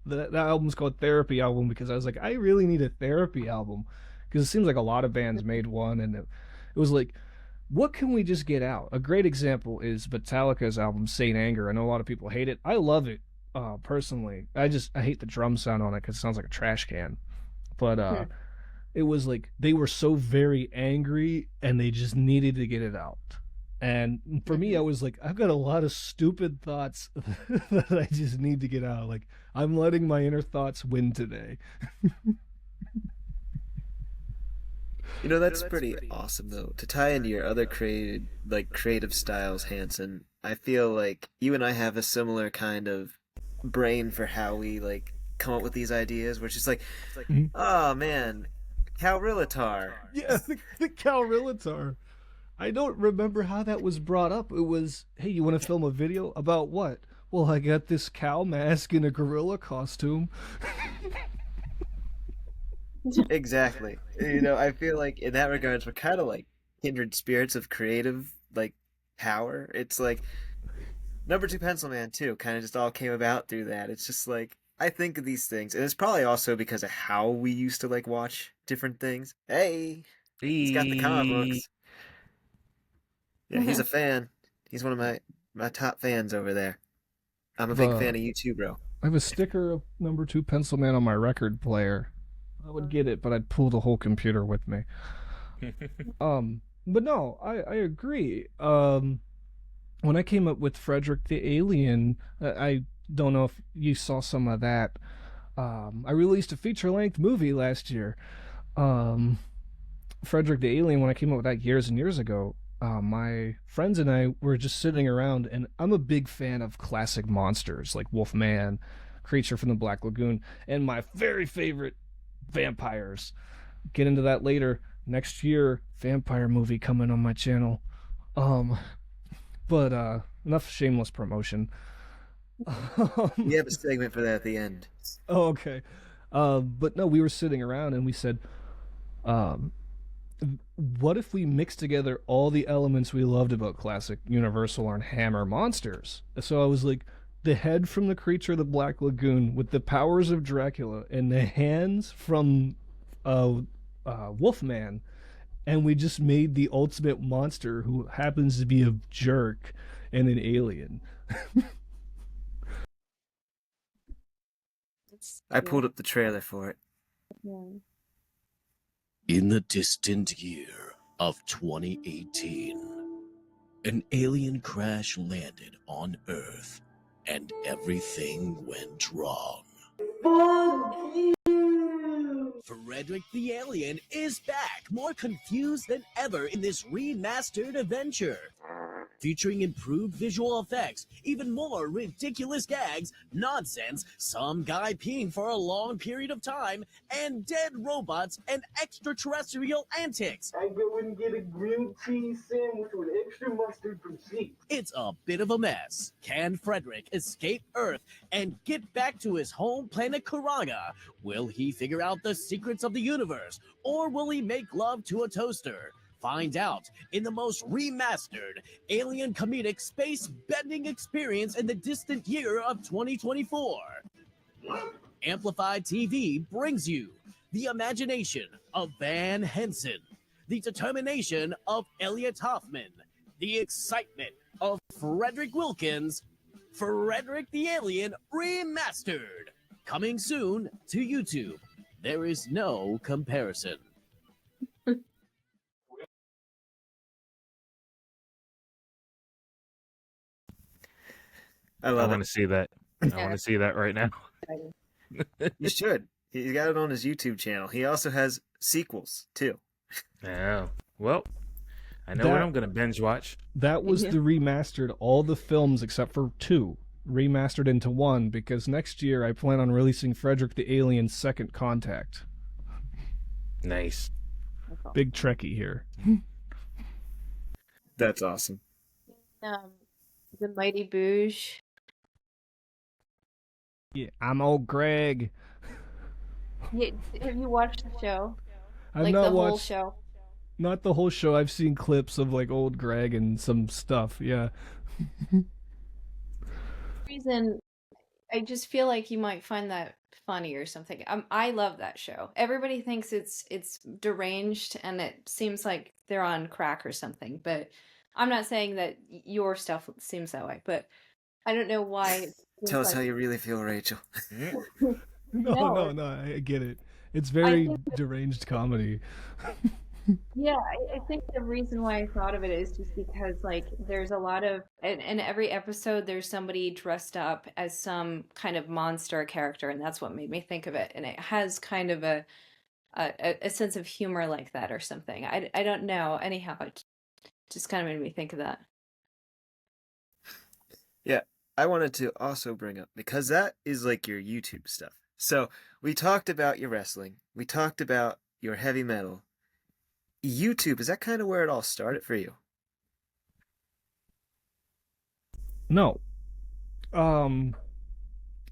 that album's called Therapy Album because I was like, I really need a therapy album because it seems like a lot of bands made one, and it was like, what can we just get out? A great example is Metallica's album Saint Anger. I know a lot of people hate it. I love it personally. I hate the drum sound on it because it sounds like a trash can. But it was like they were so very angry and they just needed to get it out. And for me, I was like, I've got a lot of stupid thoughts that I just need to get out. Like, I'm letting my inner thoughts win today. You know, that's pretty awesome, though. To tie into your other creative styles, Hanson, I feel like you and I have a similar kind of brain for how we, like, come up with these ideas, which is like, oh, man, Calrillatar. Yeah, the Calrillatar. I don't remember how that was brought up. It was, hey, you want to film a video? About what? Well, I got this cow mask in a gorilla costume. Exactly. You know, I feel like in that regards, we're kind of like kindred spirits of creative, like, power. It's like Number 2 Pencil Man, too, kind of just all came about through that. It's just like, I think of these things, and it's probably also because of how we used to, like, watch different things. Hey, he's got the comic books. Yeah, he's a fan. He's one of my top fans over there. I'm a big fan of you too, bro. I have a sticker of Number 2 Pencil Man on my record player. I would get it, but I'd pull the whole computer with me. But no, I agree. When I came up with Frederick the Alien, I don't know if you saw some of that. I released a feature-length movie last year. Frederick the Alien, when I came up with that years and years ago, my friends and I were just sitting around, and I'm a big fan of classic monsters like Wolfman, Creature from the Black Lagoon, and my very favorite, vampires. Get into that later. Next year, vampire movie coming on my channel. But enough shameless promotion. We have a segment for that at the end. Oh, okay. But no, we were sitting around and we said, what if we mix together all the elements we loved about classic Universal and Hammer monsters? So I was like, the head from the Creature of the Black Lagoon with the powers of Dracula and the hands from Wolfman, and we just made the ultimate monster who happens to be a jerk and an alien. I pulled up the trailer for it. Yeah. In the distant year of 2018, an alien crash landed on Earth, and everything went wrong. Frederick the Alien is back, more confused than ever in this remastered adventure. featuring improved visual effects, even more ridiculous gags, nonsense, some guy peeing for a long period of time, and dead robots and extraterrestrial antics. I go and get a grilled cheese sandwich with extra mustard from Sheetz. It's a bit of a mess. Can Frederick escape Earth and get back to his home planet Karaga? Will he figure out the secrets of the universe, or will he make love to a toaster? Find out in the most remastered alien comedic space-bending experience in the distant year of 2024. Amplified TV brings you the imagination of Van Hanson, the determination of Elliot Hoffman, the excitement of Frederick Wilkins, Frederick the Alien Remastered. Coming soon to YouTube. There is no comparison. I I love want it. to see that. I want to see that right now. You should. He's got it on his YouTube channel. He also has sequels too. Yeah. Well, I know That- what I'm going to binge watch. That was the remastered, all the films except for 2, remastered into 1, because next year I plan on releasing Frederick the Alien's Second Contact. Nice. Big Trekkie here. That's awesome. The Mighty Boosh. Yeah, I'm old Greg. Yeah, have you watched the show? I've Like not the whole watched, show? not the whole show. I've seen clips of like old Greg and some stuff. Yeah. Reason I just feel like you might find that funny or something. I love that show. Everybody thinks it's deranged and it seems like they're on crack or something, but I'm not saying that your stuff seems that way, but I don't know why it seems Tell us like- how you really feel, Rachel. No, I get it. It's very deranged comedy. Yeah, I think the reason why I thought of it is just because, like, there's a lot of, in every episode, there's somebody dressed up as some kind of monster character, and that's what made me think of it. And it has kind of a sense of humor like that or something. I don't know. Anyhow, it just kind of made me think of that. Yeah, I wanted to also bring up, because that is like your YouTube stuff. So we talked about your wrestling. We talked about your heavy metal. YouTube, is that kind of where it all started for you? No.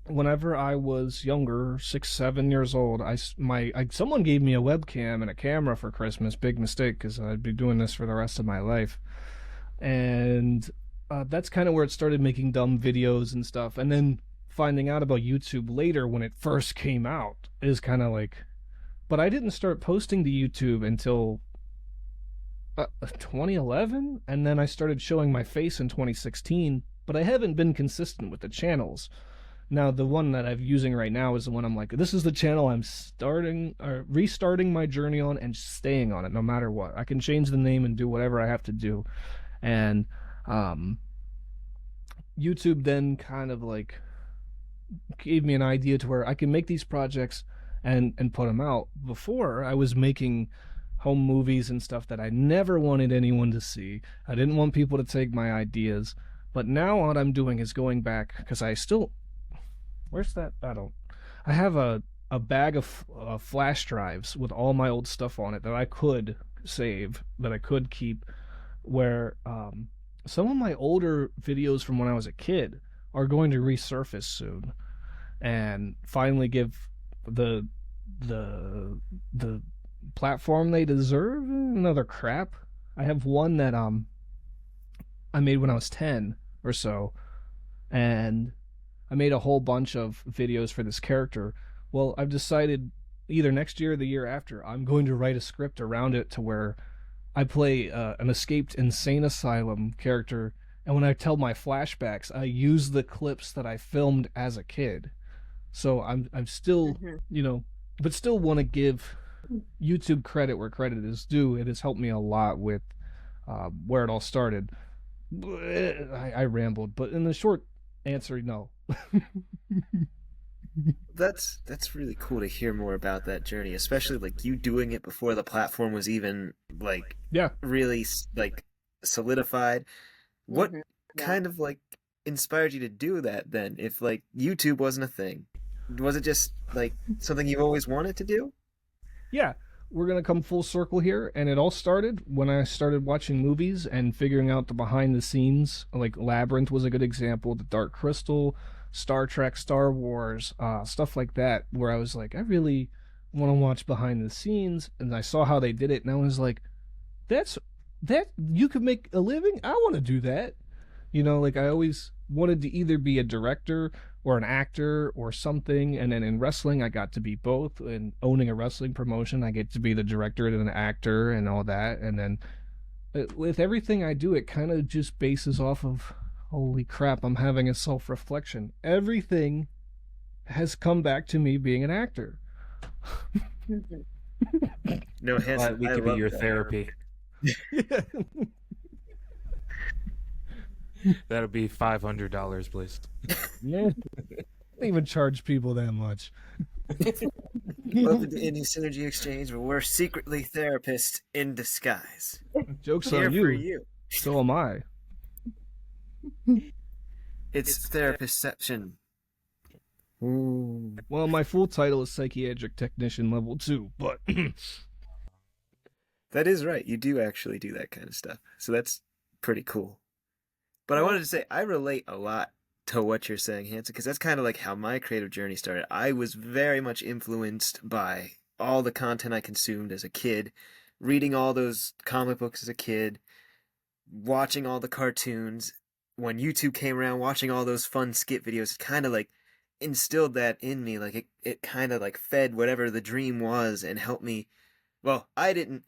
Whenever I was younger, 6, 7 years old, someone gave me a webcam and a camera for Christmas. Big mistake, because I'd be doing this for the rest of my life. And that's kind of where it started, making dumb videos and stuff. And then finding out about YouTube later when it first came out is kind of like... But I didn't start posting to YouTube until 2011, and then I started showing my face in 2016, but I haven't been consistent with the channels. Now, the one that I'm using right now is the one I'm like, this is the channel I'm restarting my journey on and staying on it no matter what. I can change the name and do whatever I have to do. And YouTube then kind of like gave me an idea to where I can make these projects and put them out. Before, I was making home movies and stuff that I never wanted anyone to see. I didn't want people to take my ideas. But now what I'm doing is going back, because I still... Where's that? I have a bag of flash drives with all my old stuff on it that I could save, that I could keep, where some of my older videos from when I was a kid are going to resurface soon and finally give the platform they deserve. Another crap. I have one that I made when I was 10 or so, and I made a whole bunch of videos for this character. Well, I've decided either next year or the year after, I'm going to write a script around it to where I play an escaped insane asylum character, and when I tell my flashbacks, I use the clips that I filmed as a kid. So I'm still, but still want to give YouTube credit where credit is due. It has helped me a lot with where it all started. I rambled, but in the short answer, no. That's really cool to hear more about that journey, especially like you doing it before the platform was even like really like solidified. What Yeah. kind of like inspired you to do that then? If like YouTube wasn't a thing, was it just like something you always wanted to do? Yeah, we're gonna come full circle here, and it all started when I started watching movies and figuring out the behind the scenes. Like Labyrinth was a good example, The Dark Crystal, Star Trek, Star Wars, stuff like that, where I was like, I really want to watch behind the scenes, and I saw how they did it, and I was like, that's that you could make a living. I want to do that. Like I always wanted to either be a director or an actor or something, and then in wrestling I got to be both. And owning a wrestling promotion, I get to be the director and an actor and all that. And then with everything I do, it kind of just bases off of, holy crap, I'm having a self-reflection. Everything has come back to me being an actor. No, Hanson, We I could be love your that. therapy. That'll be $500, please. Yeah. I don't even charge people that much. Welcome to Indie Synergy Exchange, where we're secretly therapists in disguise. Joke's Here on for you. you. So am I. It's therapistception. Ooh. Well, my full title is Psychiatric Technician Level 2, but That is right. You do actually do that kind of stuff. So that's pretty cool. But I wanted to say, I relate a lot to what you're saying, Hanson, because that's kind of like how my creative journey started. I was very much influenced by all the content I consumed as a kid, reading all those comic books as a kid, watching all the cartoons. When YouTube came around, watching all those fun skit videos, it kind of like instilled that in me. Like it kind of like fed whatever the dream was and helped me. Well, I didn't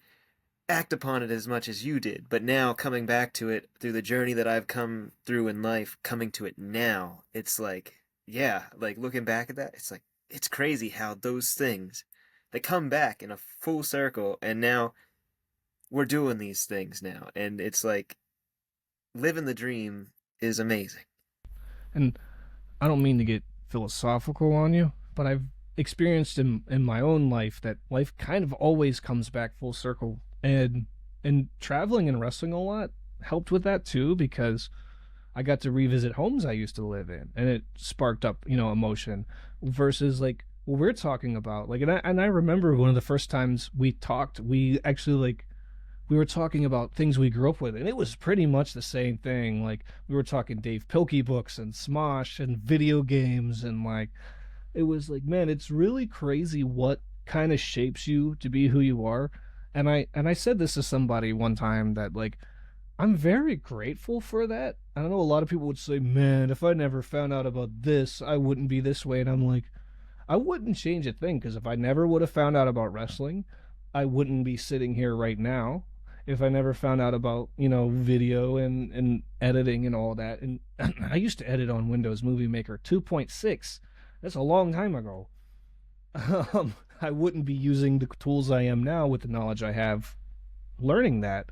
act upon it as much as you did, but now coming back to it through the journey that I've come through in life, coming to it now, it's like, yeah, like looking back at that, it's like, it's crazy how those things, they come back in a full circle, and now we're doing these things now, and it's like, living the dream is amazing. and I don't mean to get philosophical on you, but I've experienced in my own life that life kind of always comes back full circle, and traveling and wrestling a lot helped with that too, because I got to revisit homes I used to live in, and it sparked up emotion versus like what we're talking about. Like, and I remember one of the first times we talked, we actually like we were talking about things we grew up with, and it was pretty much the same thing. Like, we were talking Dave Pilkey books and Smosh and video games, and like it was like, man, it's really crazy what kind of shapes you to be who you are. And I said this to somebody one time that like I'm very grateful for that. I don't know, a lot of people would say, man, if I never found out about this, I wouldn't be this way. And I'm like, I wouldn't change a thing, because if I never would have found out about wrestling, I wouldn't be sitting here right now. If I never found out about, video and editing and all that. And I used to edit on Windows Movie Maker 2.6. That's a long time ago. I wouldn't be using the tools I am now with the knowledge I have learning that.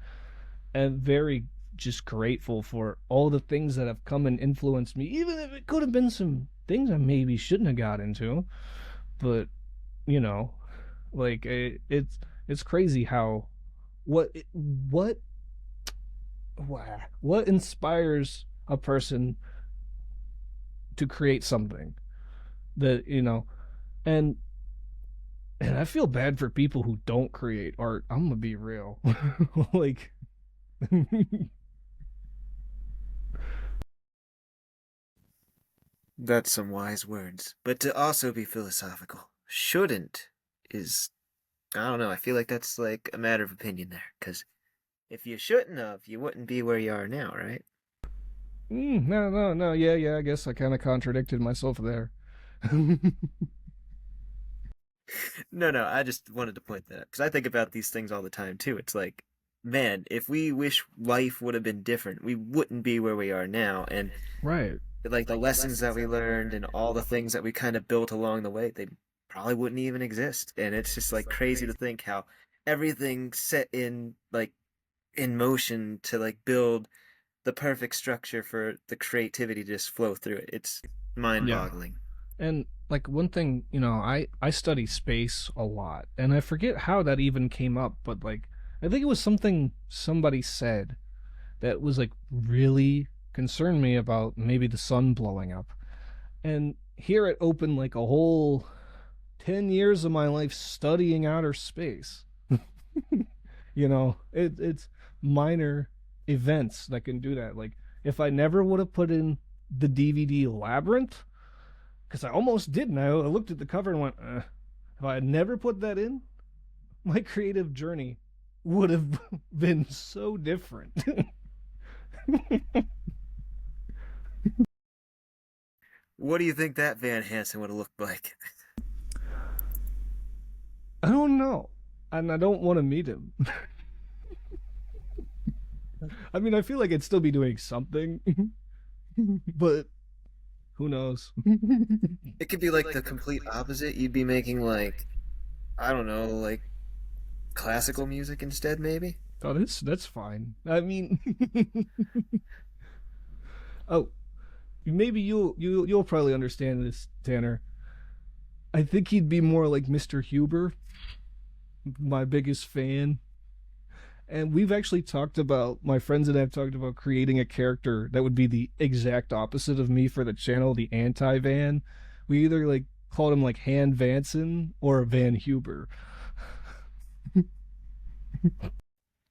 And very just grateful for all the things that have come and influenced me, even if it could have been some things I maybe shouldn't have got into. But, like it's crazy how what inspires a person to create something that and I feel bad for people who don't create art. I'm gonna be real. Like That's some wise words. But to also be philosophical, shouldn't is, I don't know, I feel like that's like a matter of opinion there. Because if you shouldn't have, you wouldn't be where you are now, right? no, yeah, I guess I kind of contradicted myself there. No, I just wanted to point that out. Because I think about these things all the time, too. It's like, man, if we wish life would have been different, we wouldn't be where we are now. And Right. like the lessons that we learned and all the things that we kind of built along the way, they probably wouldn't even exist. And it's just like crazy to think how everything set in like in motion to like build the perfect structure for the creativity to just flow through it. It's mind-boggling. And like one thing, I study space a lot, and I forget how that even came up, but like I think it was something somebody said that was like really concerned me about maybe the sun blowing up. And here it opened like a whole 10 years of my life studying outer space. It's minor events that can do that. Like, if I never would have put in the DVD Labyrinth, because I almost didn't. I looked at the cover and went, if I had never put that in, my creative journey would have been so different. What do you think that Van Hansen would have looked like? I don't know. And I don't want to meet him. I mean, I feel like I'd still be doing something, but who knows? It could be like the complete opposite. You'd be making like, I don't know, like classical music instead, maybe? Oh, that's fine. I mean, oh, maybe you'll probably understand this, Tanner. I think he'd be more like Mr. Huber, my biggest fan. And we've actually talked about, my friends and I have talked about creating a character that would be the exact opposite of me for the channel, the anti-Van. We either like called him like Han Vanson or Van Huber.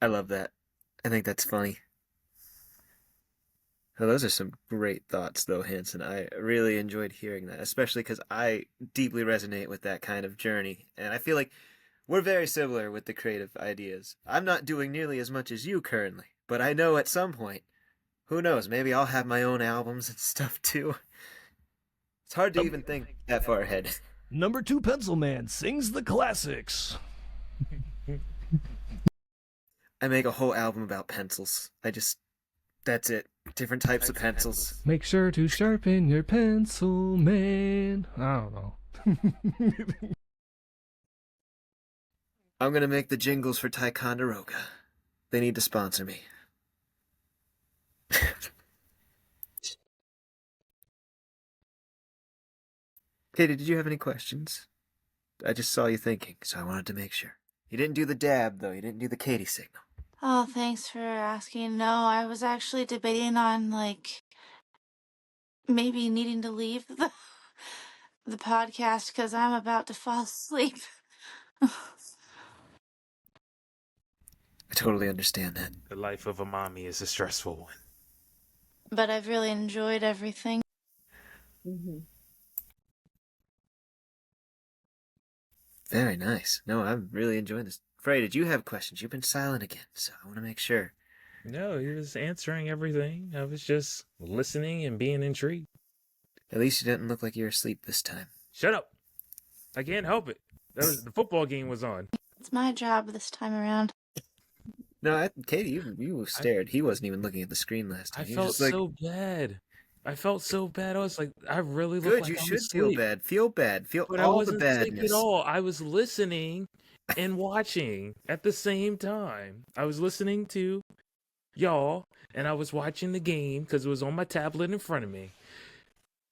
I love that. I think that's funny. Well, those are some great thoughts, though, Hanson. I really enjoyed hearing that, especially because I deeply resonate with that kind of journey. And I feel like we're very similar with the creative ideas. I'm not doing nearly as much as you currently, but I know at some point, who knows, maybe I'll have my own albums and stuff too. It's hard to even think that far ahead. Number 2 Pencil Man sings the classics. I make a whole album about pencils. That's it. Different types of pencils. Make sure to sharpen your pencil, man. I don't know. I'm gonna make the jingles for Ticonderoga. They need to sponsor me. Katie, did you have any questions? I just saw you thinking, so I wanted to make sure. You didn't do the dab, though. You didn't do the Katie signal. Oh, thanks for asking. No, I was actually debating on like maybe needing to leave the podcast because I'm about to fall asleep. I totally understand that. The life of a mommy is a stressful one. But I've really enjoyed everything. Mm-hmm. Very nice. No, I'm really enjoying this. Frae, did you have questions? You've been silent again, so I want to make sure. No, he was answering everything. I was just listening and being intrigued. At least you didn't look like you were asleep this time. Shut up. I can't help it. The football game was on. It's my job this time around. No, Katie, you stared. He wasn't even looking at the screen last time. I He was felt just like, so bad. I felt so bad. I was like, I really look good, like you I'm should feel asleep. bad. Feel bad. Feel But I all the wasn't sick badness. at all. I was listening and watching at the same time. I was listening to y'all, and I was watching the game because it was on my tablet in front of me.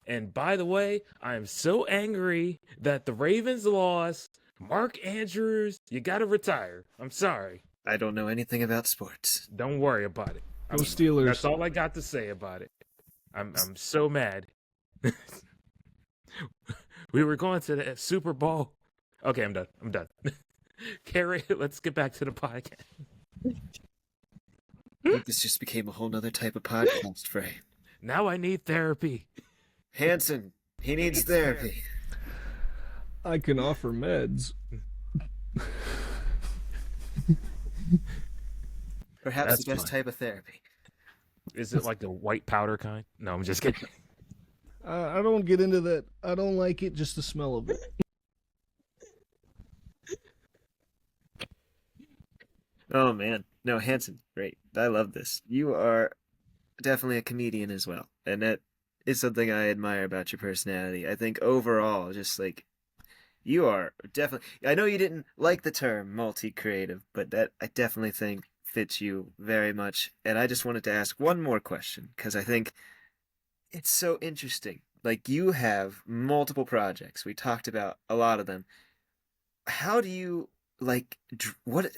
And by the way, I am so angry that the Ravens lost. Mark Andrews, you gotta retire. I'm sorry. I don't know anything about sports. Don't worry about it. Go Steelers. That's all I got to say about it. I'm so mad. We were going to the Super Bowl. Okay, I'm done. Carrie, let's get back to the podcast. I think this just became a whole nother type of podcast, Frae. Now I need therapy. Hanson, he needs therapy. I can offer meds. Perhaps That's the best fine. type of therapy. Is it like the white powder kind? No, I'm just kidding. I don't get into that. I don't like it, just the smell of it. Oh, man. No, Hanson, great. I love this. You are definitely a comedian as well. And that is something I admire about your personality. I think overall, just like, you are definitely... I know you didn't like the term multi-creative, but that I definitely think fits you very much. And I just wanted to ask one more question, because I think it's so interesting. Like, you have multiple projects. We talked about a lot of them. How do you, like, what...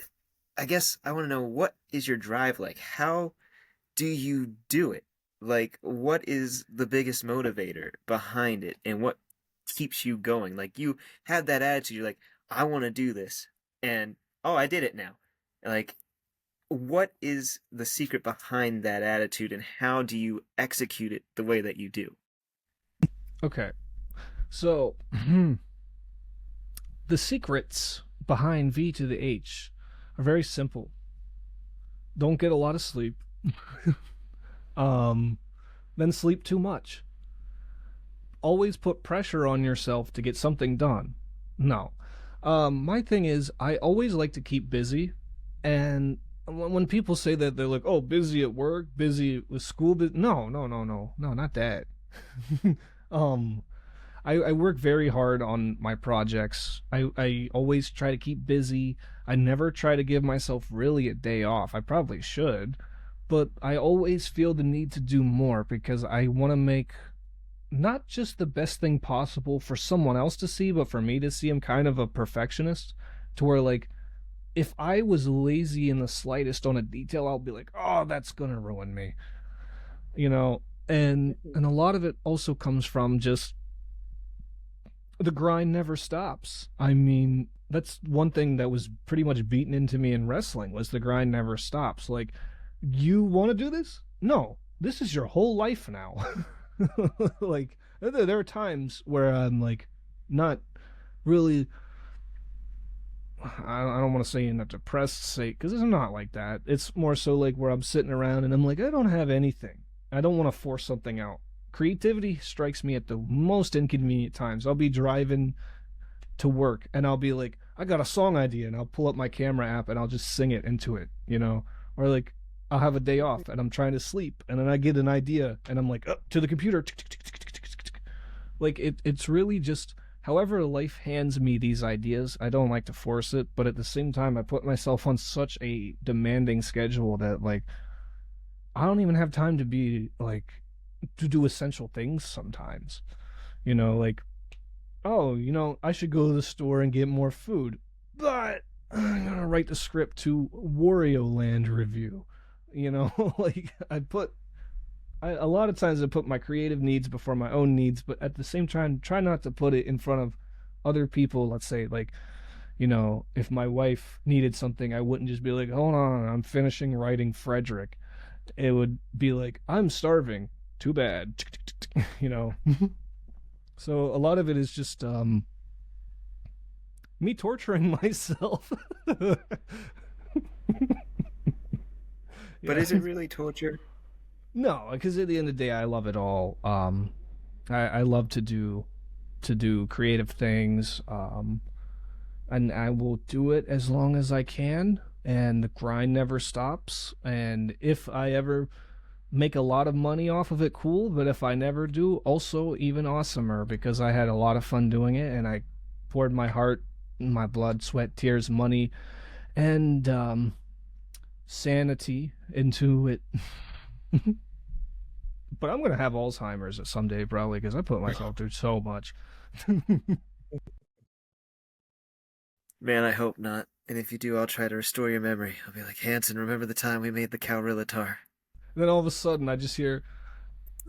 I guess I want to know, what is your drive like? How do you do it? Like, what is the biggest motivator behind it, and what keeps you going? Like, you had that attitude, you're like, I want to do this, and oh, I did it now. Like, what is the secret behind that attitude, and how do you execute it the way that you do? Okay. So, the secrets behind V to the H are very simple. Don't get a lot of sleep. Then sleep too much. Always put pressure on yourself to get something done. No. My thing is, I always like to keep busy, and when people say that, they're like, "Oh, busy at work, busy with school," no, not that. um, I work very hard on my projects. I always try to keep busy. I never try to give myself really a day off. I probably should, but I always feel the need to do more because I want to make not just the best thing possible for someone else to see, but for me to see. I'm kind of a perfectionist to where, like, if I was lazy in the slightest on a detail, I'll be like, oh, that's gonna ruin me. You know, and a lot of it also comes from just the grind never stops. I mean, that's one thing that was pretty much beaten into me in wrestling was the grind never stops. Like, you want to do this? No, this is your whole life now. Like, there are times where I'm like not really, I don't want to say in a depressed state because it's not like that. It's more so like where I'm sitting around and I'm like, I don't have anything. I don't want to force something out. Creativity strikes me at the most inconvenient times. I'll be driving to work and I'll be like, I got a song idea, and I'll pull up my camera app and I'll just sing it into it, you know? Or like, I'll have a day off and I'm trying to sleep and then I get an idea and I'm like, to the computer. Like, it's really just however life hands me these ideas. I don't like to force it, but at the same time, I put myself on such a demanding schedule that, like, I don't even have time to be like to do essential things sometimes. You know, like, oh, you know, I should go to the store and get more food, but I'm gonna write the script to Wario Land review. You know, like, a lot of times I put my creative needs before my own needs, but at the same time, try not to put it in front of other people. Let's say, like, you know, if my wife needed something, I wouldn't just be like, hold on, I'm finishing writing Frederick. It would be like, I'm starving. Too bad. You know? So a lot of it is just me torturing myself. But is it really torture? No, because at the end of the day, I love it all. I love to do creative things, and I will do it as long as I can. And the grind never stops. And if I ever make a lot of money off of it, cool. But if I never do, also even awesomer, because I had a lot of fun doing it, and I poured my heart, my blood, sweat, tears, money, and sanity into it. But I'm gonna have Alzheimer's someday, probably, because I put myself through so much. Man, I hope not. And if you do, I'll try to restore your memory. I'll be like, Hanson, remember the time we made the Cowrillatar? Then all of a sudden, I just hear,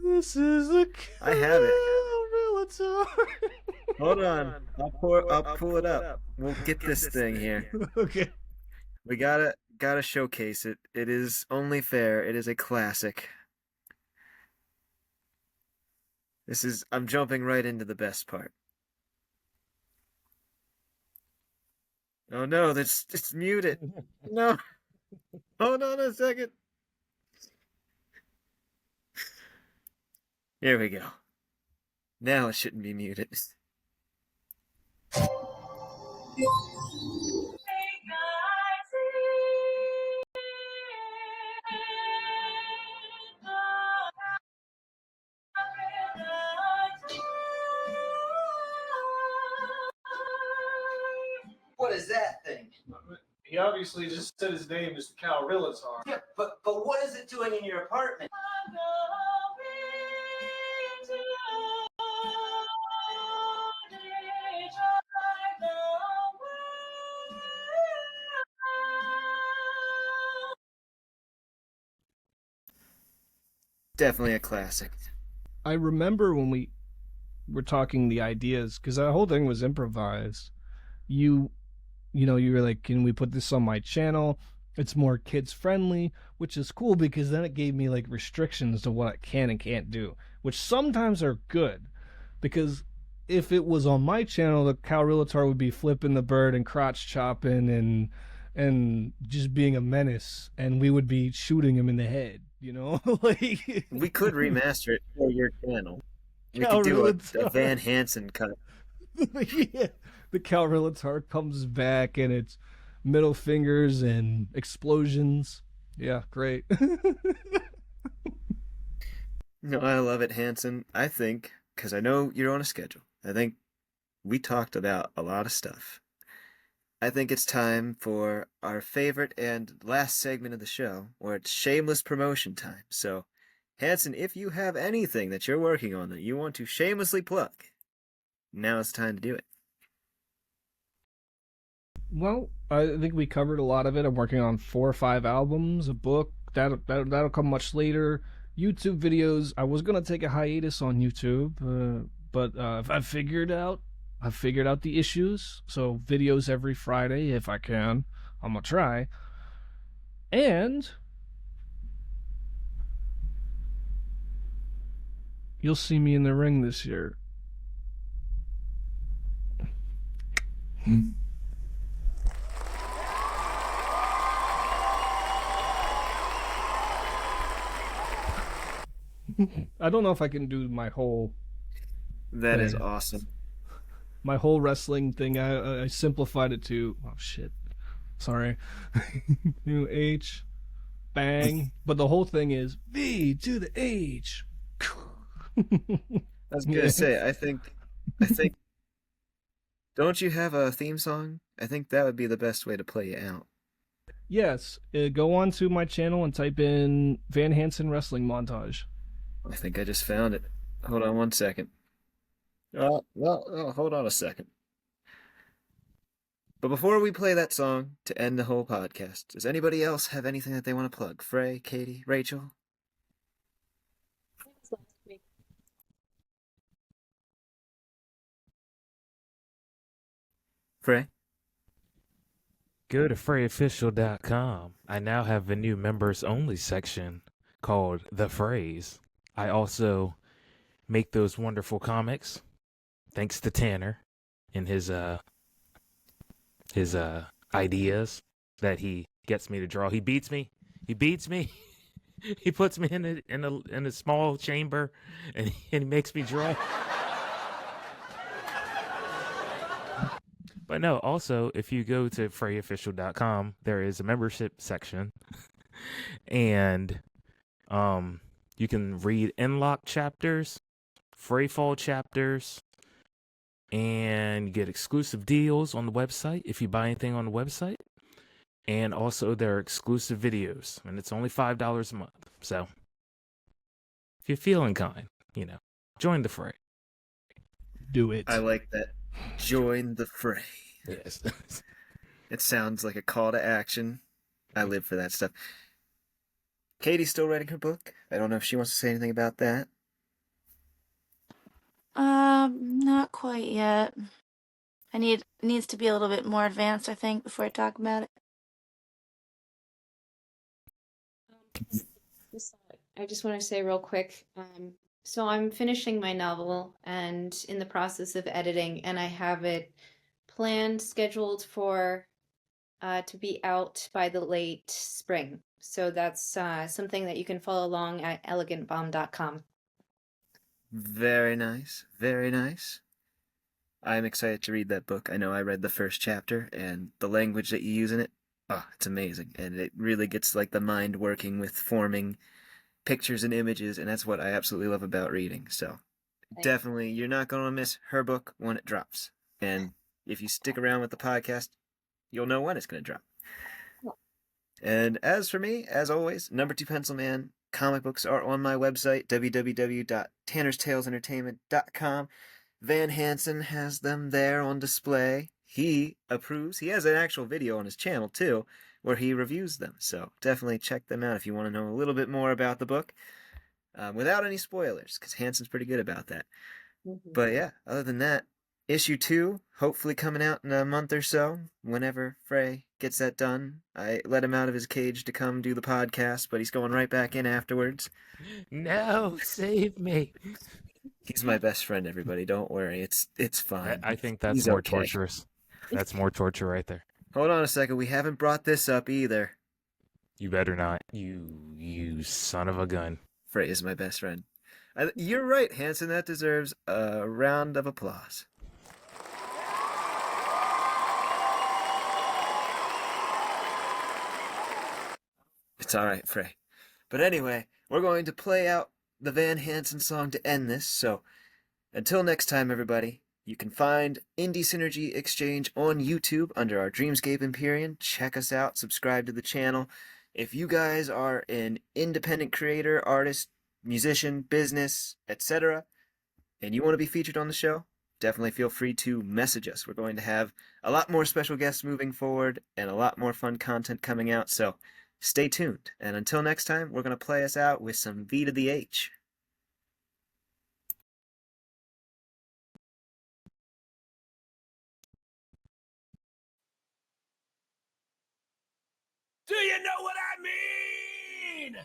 "This is a I have it. Cowrillatar." Hold on. I'll pull it up. We'll get this thing here. Okay. We gotta showcase it. It is only fair. It is a classic. I'm jumping right into the best part. Oh no, it's muted. No. Hold on a second. Here we go. Now it shouldn't be muted. What is that thing? He obviously just said his name is Cowrillatar. Yeah, but what is it doing in your apartment? Definitely a classic. I remember when we were talking the ideas, because the whole thing was improvised. You were like, can we put this on my channel? It's more kids friendly, which is cool because then it gave me like restrictions to what I can and can't do, which sometimes are good. Because if it was on my channel, the cow realtor would be flipping the bird and crotch chopping and just being a menace, and we would be shooting him in the head, like We could remaster it for your channel. We cow could do a realtor. Van Hansen cut. Yeah, the cow realtor comes back and it's middle fingers and explosions. Yeah, great. No, I love it, Hanson. I think, because I know you're on a schedule, I think we talked about a lot of stuff. I think it's time for our favorite and last segment of the show, where it's shameless promotion time. So, Hanson, if you have anything that you're working on that you want to shamelessly plug, now it's time to do it. Well, I think we covered a lot of it. I'm working on 4 or 5 albums, a book that'll come much later. YouTube videos. I was gonna take a hiatus on YouTube, but I've figured out the issues. So videos every Friday if I can. I'm gonna try. And you'll see me in the ring this year. I don't know if I can do my whole That is thing. awesome. My whole wrestling thing. I simplified it to shit. Sorry. New H, bang. But the whole thing is V to the H. I was gonna say, I think, don't you have a theme song? I think that would be the best way to play you out. Yes. Go on to my channel and type in Van Hansen wrestling montage. I think I just found it. Hold on one second. Hold on a second. But before we play that song to end the whole podcast, does anybody else have anything that they want to plug? Frae, Katie, Rachel? Frae? Go to FraeOfficial.com. I now have a new members only section called The Phrase. I also make those wonderful comics, thanks to Tanner and his ideas that he gets me to draw. He beats me. He puts me in a small chamber and he makes me draw. But no, also, if you go to FraeOfficial.com, there is a membership section. And you can read Inlock chapters, Freefall chapters, and get exclusive deals on the website if you buy anything on the website. And also, there are exclusive videos, and it's only $5 a month. So, if you're feeling kind, join the fray. Do it. I like that. Join the fray. Yes. It sounds like a call to action. I live for that stuff. Katie's still writing her book. I don't know if she wants to say anything about that. Not quite yet. It needs to be a little bit more advanced, I think, before I talk about it. I just want to say real quick. So I'm finishing my novel and in the process of editing, and I have it planned, scheduled for to be out by the late spring. So that's something that you can follow along at elegantbomb.com. Very nice. Very nice. I'm excited to read that book. I know I read the first chapter, and the language that you use in it, it's amazing. And it really gets like the mind working with forming pictures and images, and that's what I absolutely love about reading. So definitely, you're not going to miss her book when it drops. And if you stick around with the podcast, you'll know when it's going to drop. And as for me, as always, Number 2 Pencil Man comic books are on my website, www.tannerstalesentertainment.com. Van Hansen has them there on display. He approves. He has an actual video on his channel, too, where he reviews them. So definitely check them out if you want to know a little bit more about the book. without any spoilers, because Hanson's pretty good about that. Mhm. But yeah, other than that, issue 2, hopefully coming out in a month or so, whenever Frae gets that done. I let him out of his cage to come do the podcast, but he's going right back in afterwards. No, save me. He's my best friend, everybody. Don't worry. It's fine. I think that's He's more okay. torturous. That's more torture right there. Hold on a second. We haven't brought this up either. You better not. You son of a gun. Frae is my best friend. You're right, Hanson. That deserves a round of applause. It's all right, Frae. But anyway, we're going to play out the Van Hansen song to end this. So until next time, everybody, you can find Indie Synergy Exchange on YouTube under our Dreamscape Empyrean. Check us out. Subscribe to the channel. If you guys are an independent creator, artist, musician, business, etc., and you want to be featured on the show, definitely feel free to message us. We're going to have a lot more special guests moving forward and a lot more fun content coming out, so stay tuned. And until next time, we're going to play us out with some V to the H. Do you know what I mean?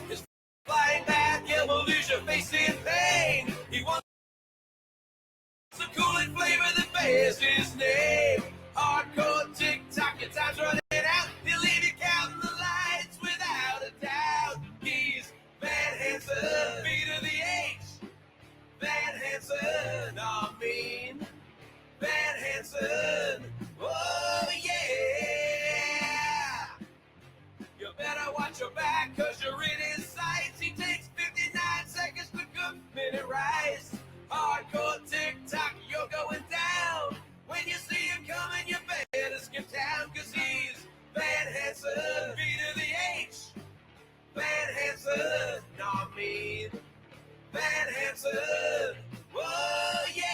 His flying back evolution facing pain. He wants a cooling flavor that bears his name. Hardcore tick-tock, your time's running out. He'll leave you counting the lights without a doubt. He's Van Hansen, B to the H. Van Hansen, I mean Van Hansen. Oh yeah. You better watch your back, cause you're in his sights. He takes 59 seconds to cook minute rice. Hardcore tick-tock, you're going down. When you see him coming, you better skip town, cause he's Van Hansen, B to the H. Van Hansen, I mean Van Hansen. Oh yeah.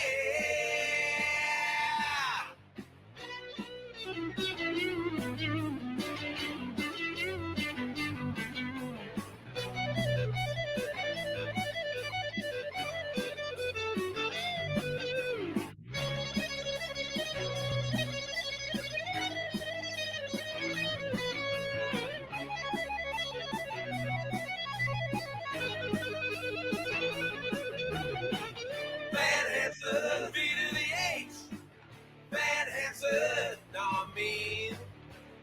Van Hansen, B to the H. Van Hansen, I mean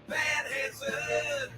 Van Hansen.